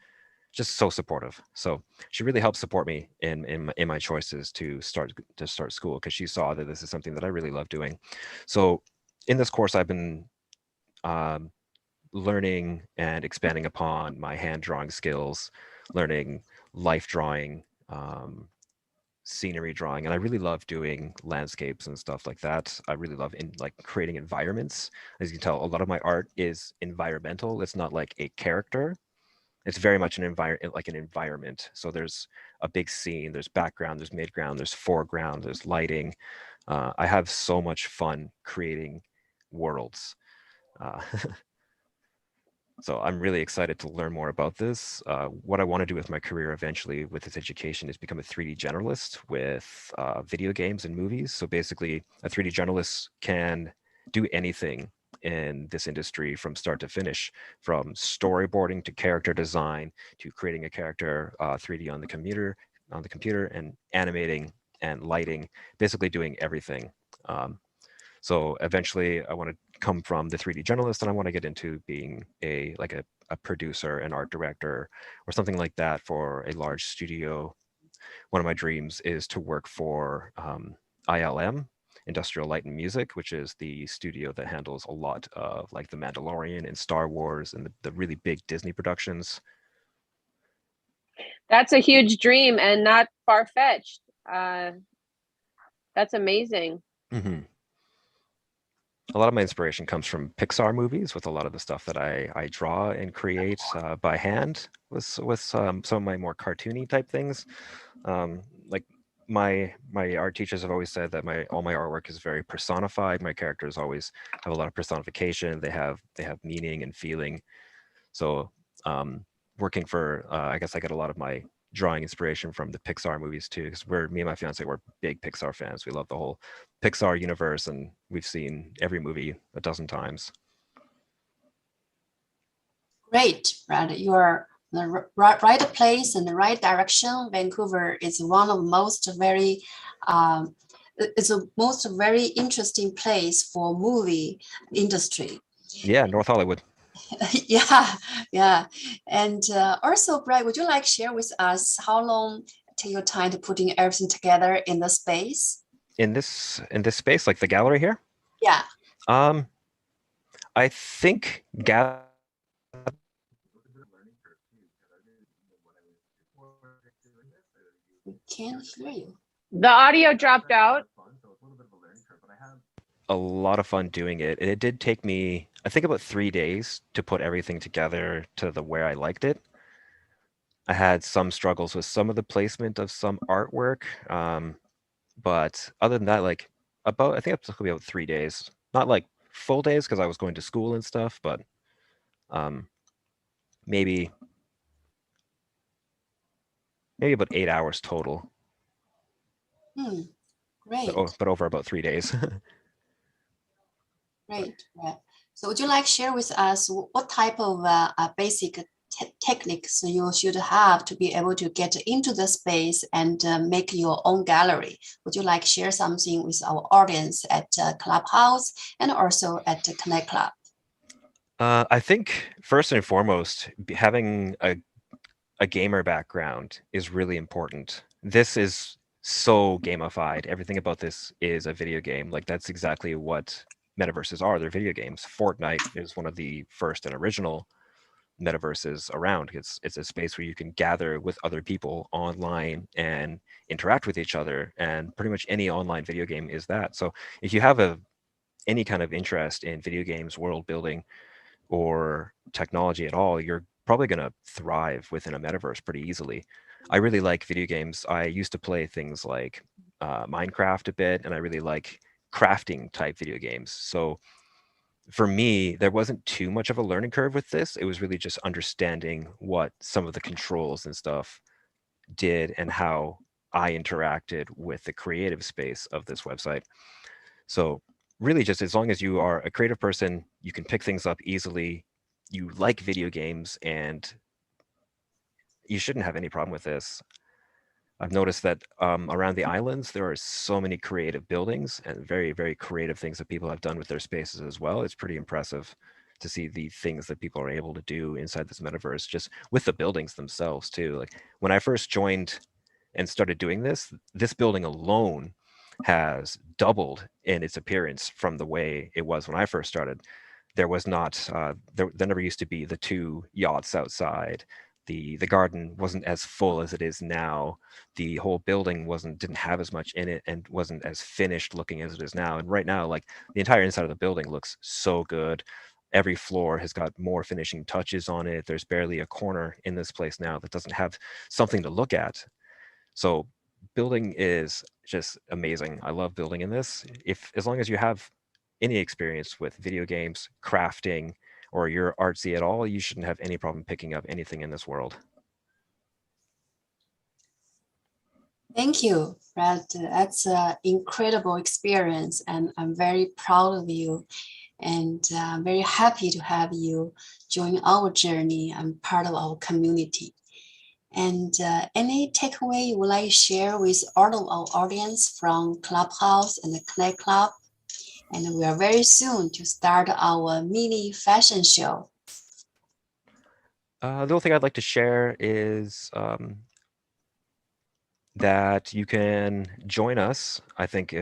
just so supportive. So she really helped support me in my choices to start school because she saw that this is something that I really love doing. So in this course, I've been learning and expanding upon my hand drawing skills, learning life drawing, scenery drawing, and I really love doing landscapes and stuff like that. I really love creating environments. As you can tell, a lot of my art is environmental. It's not like a character. It's very much an environment. So there's a big scene, there's background, there's midground, there's foreground, there's lighting. I have so much fun creating worlds. So I'm really excited to learn more about this. What I want to do with my career eventually with this education is become a 3D generalist with video games and movies. So basically a 3D generalist can do anything in this industry from start to finish, from storyboarding to character design to creating a character 3D on the computer and animating and lighting, basically doing everything. So eventually I want to come from the 3D journalist and I want to get into being a producer, an art director, or something like that for a large studio. One of my dreams is to work for ILM, Industrial Light and Music, which is the studio that handles a lot of like The Mandalorian and Star Wars and the really big Disney productions. That's a huge dream and not far-fetched. That's amazing. Mm-hmm. A lot of my inspiration comes from Pixar movies with a lot of the stuff that I draw and create by hand with some of my more cartoony type things. Like my art teachers have always said that all my artwork is very personified. My characters always have a lot of personification. They have meaning and feeling. So working for, I guess I get a lot of my drawing inspiration from the Pixar movies too, because me and my fiance, we're big Pixar fans. We love the whole Pixar universe and we've seen every movie a dozen times. Great, Brad. You are the right place and the right direction. Vancouver is one of most very very interesting place for movie industry. Yeah, North Hollywood. Yeah. And also, Brad, would you like share with us how long take your time to putting everything together in the space? In this space, like the gallery here, Yeah. um, I think We can't hear you. The audio dropped out. a lot of fun doing it. And it did take me, I think, about 3 days to put everything together to the where I liked it. I had some struggles with some of the placement of some artwork, but other than that, like I think it took me about 3 days. Not like full days because I was going to school and stuff, but maybe about 8 hours total. Great. But over about 3 days. Great. Right. So would you like share with us what type of basic techniques you should have to be able to get into the space and make your own gallery? Would you like share something with our audience at Clubhouse and also at the Connect Club? I think first and foremost, having a gamer background is really important. This is so gamified. Everything about this is a video game. Like that's exactly what metaverses are. They're video games. Fortnite is one of the first and original metaverses around. It's a space where you can gather with other people online and interact with each other. And pretty much any online video game is that. So if you have any kind of interest in video games, world building, or technology at all, you're probably going to thrive within a metaverse pretty easily. I really like video games. I used to play things like Minecraft a bit, and I really like crafting type video games. So for me, there wasn't too much of a learning curve with this. It was really just understanding what some of the controls and stuff did and how I interacted with the creative space of this website. So really just as long as you are a creative person, you can pick things up easily, you like video games, and you shouldn't have any problem with this. I've noticed that around the islands, there are so many creative buildings and very, very creative things that people have done with their spaces as well. It's pretty impressive to see the things that people are able to do inside this metaverse, just with the buildings themselves too. Like when I first joined and started doing this building alone has doubled in its appearance from the way it was when I first started. There was not, there never used to be the 2 yachts outside. The garden wasn't as full as it is now. The whole building didn't have as much in it and wasn't as finished looking as it is now. And right now, like the entire inside of the building looks so good. Every floor has got more finishing touches on it. There's barely a corner in this place now that doesn't have something to look at. So building is just amazing. I love building in this. As long as you have any experience with video games, crafting, or you're artsy at all, you shouldn't have any problem picking up anything in this world. Thank you, Brad. That's an incredible experience, and I'm very proud of you. And I'm very happy to have you join our journey and part of our community. And any takeaway you would like to share with all of our audience from Clubhouse and the Connect Club? And we are very soon to start our mini fashion show. The only thing I'd like to share is that you can join us, I think,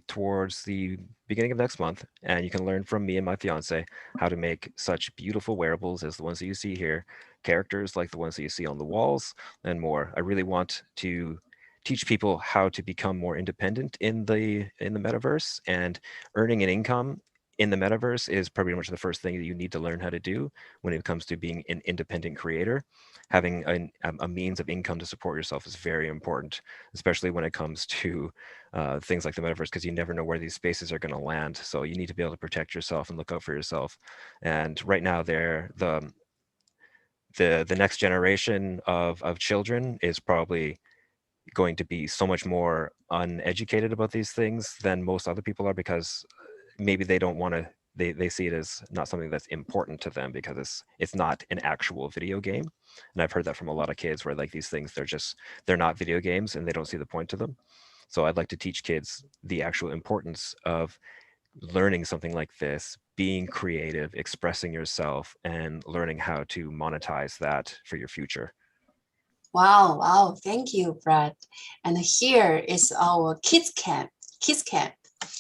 towards the beginning of next month, and you can learn from me and my fiance how to make such beautiful wearables as the ones that you see here, characters like the ones that you see on the walls, and more. I really want to teach people how to become more independent in the metaverse, and earning an income in the metaverse is pretty much the first thing that you need to learn how to do when it comes to being an independent creator. Having a means of income to support yourself is very important, especially when it comes to things like the metaverse, because you never know where these spaces are going to land. So you need to be able to protect yourself and look out for yourself. And right now, the next generation of children is probably going to be so much more uneducated about these things than most other people are, because maybe they don't want to, they see it as not something that's important to them because it's not an actual video game. And I've heard that from a lot of kids where like these things, they're not video games and they don't see the point to them. So I'd like to teach kids the actual importance of learning something like this, being creative, expressing yourself, and learning how to monetize that for your future. Wow, wow, thank you, Brad. And here is our kids camp.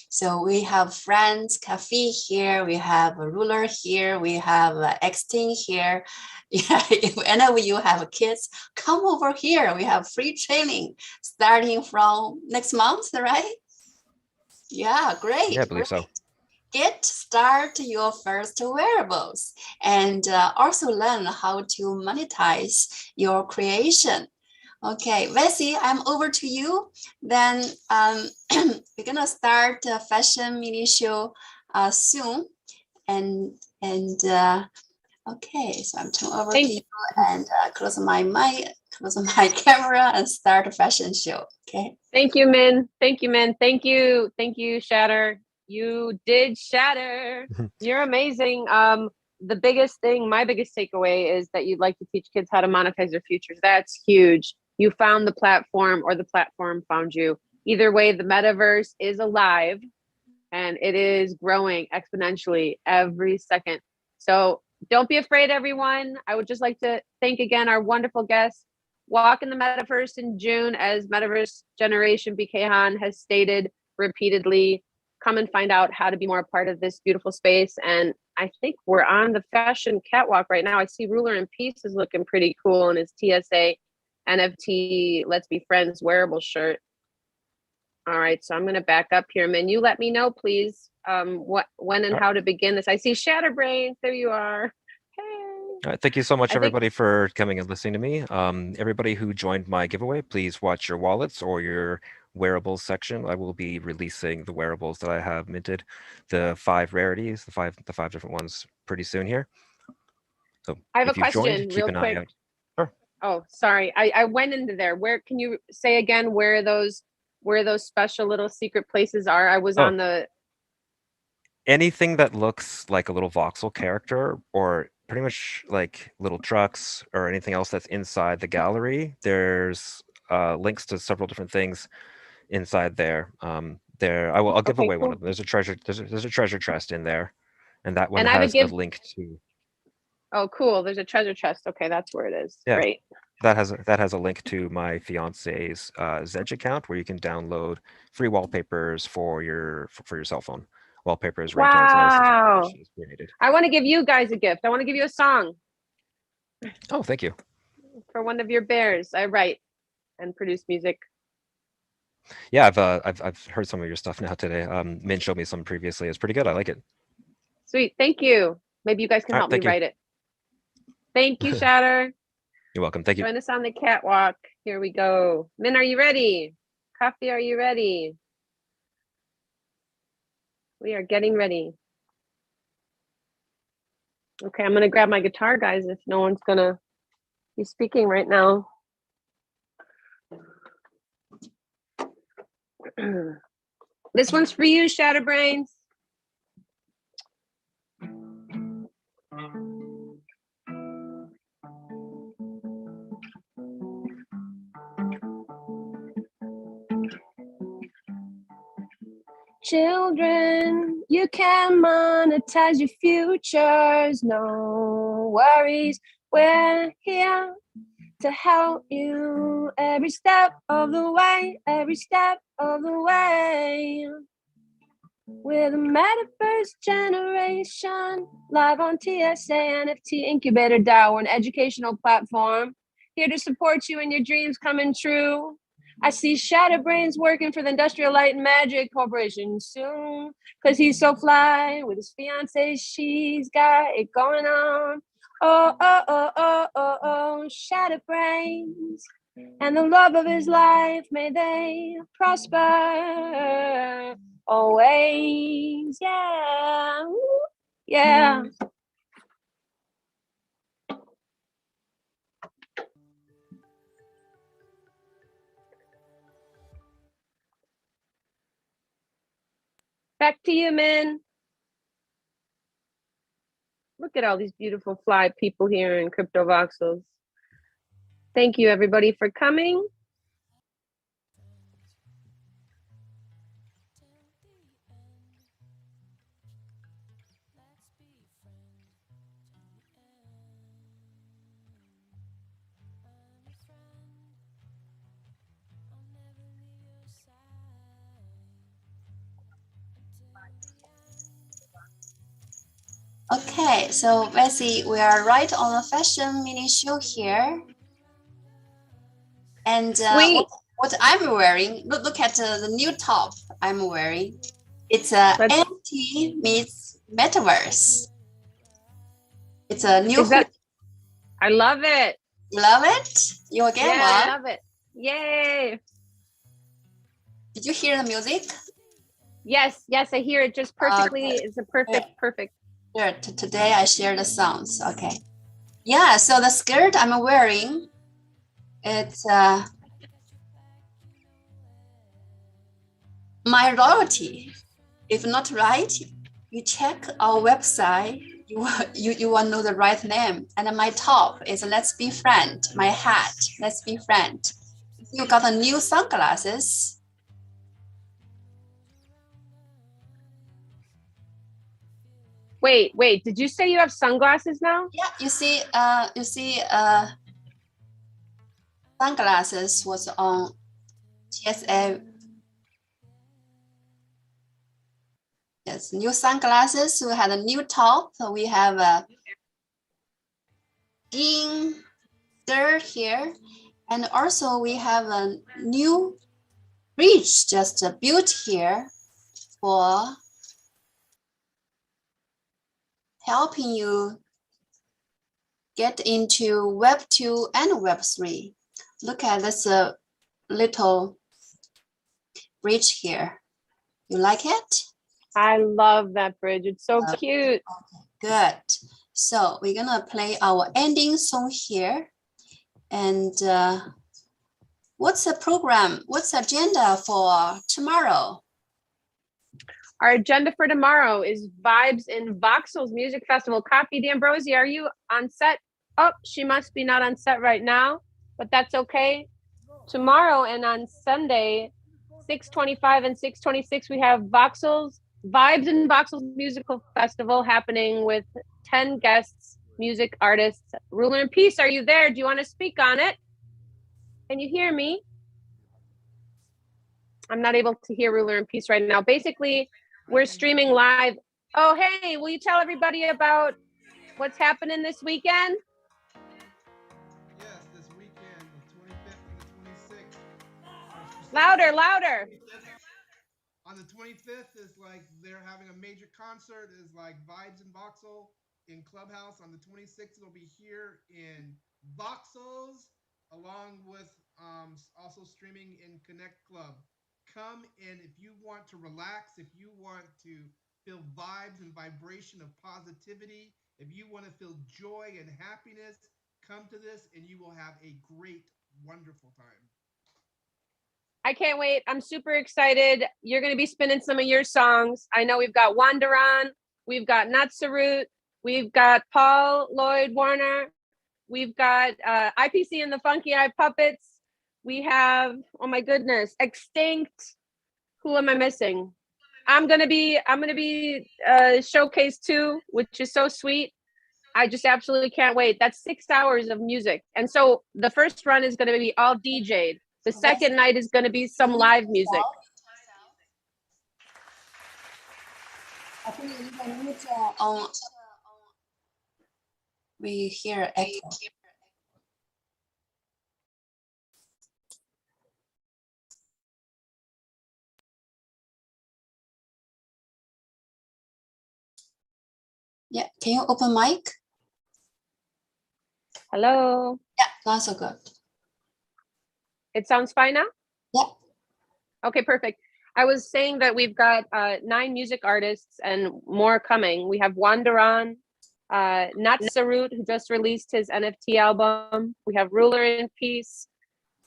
So we have Friends Cafe here, we have a ruler here, we have Xting here. Yeah, if any of you have kids, come over here. We have free training starting from next month, right? Yeah, great. Yeah, I believe so. Start your first wearables and also learn how to monetize your creation. Okay, Vesey, I'm over to you. Then we're gonna start a fashion mini show soon. And okay, so I'm turning over to you and close my mic, close my camera, and start a fashion show. Okay. Thank you, Min. Thank you, Min. Thank you, Shatter. You did shatter. You're amazing. The biggest thing, my biggest takeaway is that you'd like to teach kids how to monetize their futures. That's huge. You found the platform or the platform found you. Either way, the metaverse is alive and it is growing exponentially every second. So don't be afraid, everyone. I would just like to thank again our wonderful guests. Walk in the metaverse in June, as Metaverse Generation BK Han has stated repeatedly. Come and find out how to be more a part of this beautiful space. And I think we're on the fashion catwalk right now. I see Ruler in Peace is looking pretty cool in his TSA NFT Let's Be Friends wearable shirt. All right, so I'm going to back up here. Min, you let me know, please, when and how to begin this. I see ShatterBrainz. There you are. Hey. Thank you so much, everybody, for coming and listening to me. Everybody who joined my giveaway, please watch your wallets or your wearables section. I will be releasing the wearables that I have minted, the 5 rarities, the five different ones, pretty soon here. So I have if a you've question, joined, keep real an quick. eye out. Sure. Oh, sorry, I went into there. Where can you say again where those special little secret places are? I was on the. Anything that looks like a little voxel character, or pretty much like little trucks or anything else that's inside the gallery, there's links to several different things inside there. I'll give away one of them. There's a treasure chest in there, and that one has a link to. Oh, cool! There's a treasure chest. Okay, that's where it is. Yeah. Great. That has a link to my fiance's Zedge account, where you can download free wallpapers for your cell phone. Wallpapers, ringtones, and other stuff that she's created. I want to give you guys a gift. I want to give you a song. Oh, thank you. For one of your bears. I write and produce music. Yeah, I've heard some of your stuff now today. Min showed me some previously. It's pretty good. I like it. Sweet. Thank you. Maybe you guys can help me write it. Thank you, Shatter. You're welcome. Thank you. Join us on the catwalk. Here we go. Min, are you ready? Coffee, are you ready? We are getting ready. Okay, I'm going to grab my guitar, guys, if no one's going to be speaking right now. This one's for you, ShatterBrainz. Children, you can monetize your futures, no worries. We're here to help you every step of the way, every step of the way. We're the Metaverse Generation, live on TSA NFT Incubator DAO, an educational platform, here to support you in your dreams coming true. I see ShatterBrainz working for the Industrial Light and Magic Corporation soon, because he's so fly with his fiance. She's got it going on. Oh, oh, oh, oh, oh, oh, ShatterBrainz. And the love of his life, may they prosper always. Yeah. Yeah. Back to you, Min. Look at all these beautiful fly people here in Crypto Voxels. Thank you, everybody, for coming. Okay, so Bessie, we are right on the fashion mini show here. And Sweet. what I'm wearing, look at the new top I'm wearing. It's a NFT meets Metaverse. It's a new. I love it. You love it? You again? Yeah, What? I love it. Yay. Did you hear the music? Yes, I hear it just perfectly. Okay. It's a perfect. Sure. Today I share the sounds. Okay. Yeah, so the skirt I'm wearing, it's my royalty. If not right, you check our website, you will know the right name. And my top is Let's Be Friend. My hat, Let's Be Friend. You got a new sunglasses. Wait, did you say you have sunglasses now? Yeah, you see sunglasses was on TSA. Yes, new sunglasses. We had a new top. So we have a jean skirt here. And also we have a new bridge just built here for helping you get into Web 2 and Web 3. Look at this little bridge here. You like it? I love that bridge. It's so cute. Good. So we're gonna play our ending song here. And what's the program? What's the agenda for tomorrow? Our agenda for tomorrow is Vibes in Voxels Music Festival. Copy D'Ambrosi, are you on set? Oh, she must be not on set right now, but that's okay. Tomorrow and on Sunday, 6:25 and 6:26, we have Vibes in Voxels Musical Festival happening with 10 guests, music artists. Ruler and Peace, are you there? Do you want to speak on it? Can you hear me? I'm not able to hear Ruler and Peace right now. Basically, we're streaming live. Oh, hey, will you tell everybody about what's happening this weekend? Yes, this weekend, the 25th and the 26th. Louder. On the 25th is like they're having a major concert, is like Vibes in Voxel in Clubhouse. On the 26th, it'll be here in Voxels, along with also streaming in Connect Club. Come in if you want to relax, if you want to feel vibes and vibration of positivity, if you want to feel joy and happiness, come to this and you will have a great, wonderful time. I can't wait. I'm super excited. You're going to be spinning some of your songs. I know we've got Wanderon, we've got Natsarut, we've got Paul Lloyd Warner, we've got IPC and the Funky Eye Puppets. We have, oh my goodness, Extinct. Who am I missing? I'm gonna be showcase too, which is so sweet. I just absolutely can't wait. That's 6 hours of music. And so the first run is gonna be all DJ'd. The second night is gonna be some live music. I think you can mute on. We hear echo. Yeah, can you open mic? Hello. Yeah, not so good. It sounds fine now? Yeah. Okay, perfect. I was saying that we've got 9 music artists and more coming. We have Wanderon, Natsarut, who just released his NFT album. We have Ruler in Peace,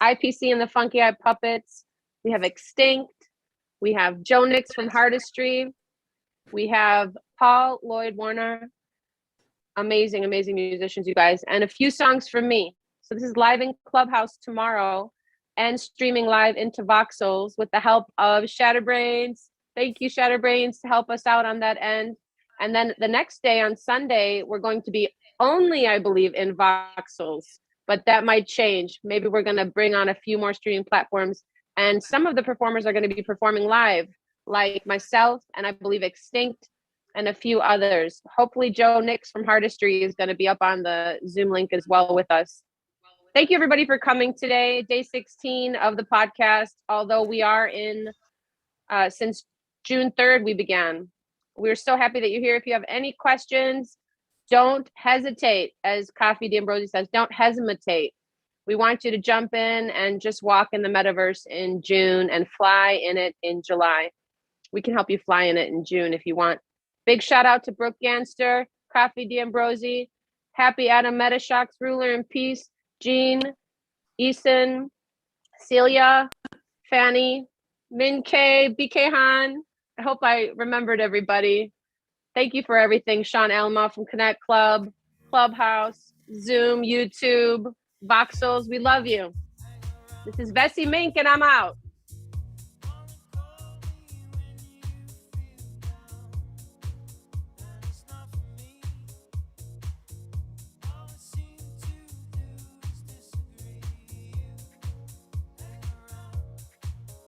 IPC and the Funky Eye Puppets. We have Extinct. We have Joe Nix from Hardestry. We have Paul Lloyd Warner. Amazing, amazing musicians, you guys. And a few songs from me. So this is live in Clubhouse tomorrow and streaming live into Voxels with the help of ShatterBrainz. Thank you, ShatterBrainz, to help us out on that end. And then the next day on Sunday, we're going to be only, I believe, in Voxels, but that might change. Maybe we're going to bring on a few more streaming platforms, and some of the performers are going to be performing live like myself, and I believe Extinct, and a few others. Hopefully Joe Nix from Hardistry is going to be up on the Zoom link as well with us. Thank you everybody for coming today, day 16 of the podcast. Although we are in, since June 3rd we began. We're so happy that you're here. If you have any questions, don't hesitate. As Coffee D'Ambrosi says, don't hesitate. We want you to jump in and just walk in the metaverse in June and fly in it in July. We can help you fly in it in June if you want. Big shout out to Brooke Ganster, Coffee D'Ambrosi, Happy Adam Metashocks, Ruler in Peace, Jean, Eason, Celia, Fanny, Min K, BK Han. I hope I remembered everybody. Thank you for everything. Sean Alma from Connect Club, Clubhouse, Zoom, YouTube, Voxels. We love you. This is Vessi Mink and I'm out.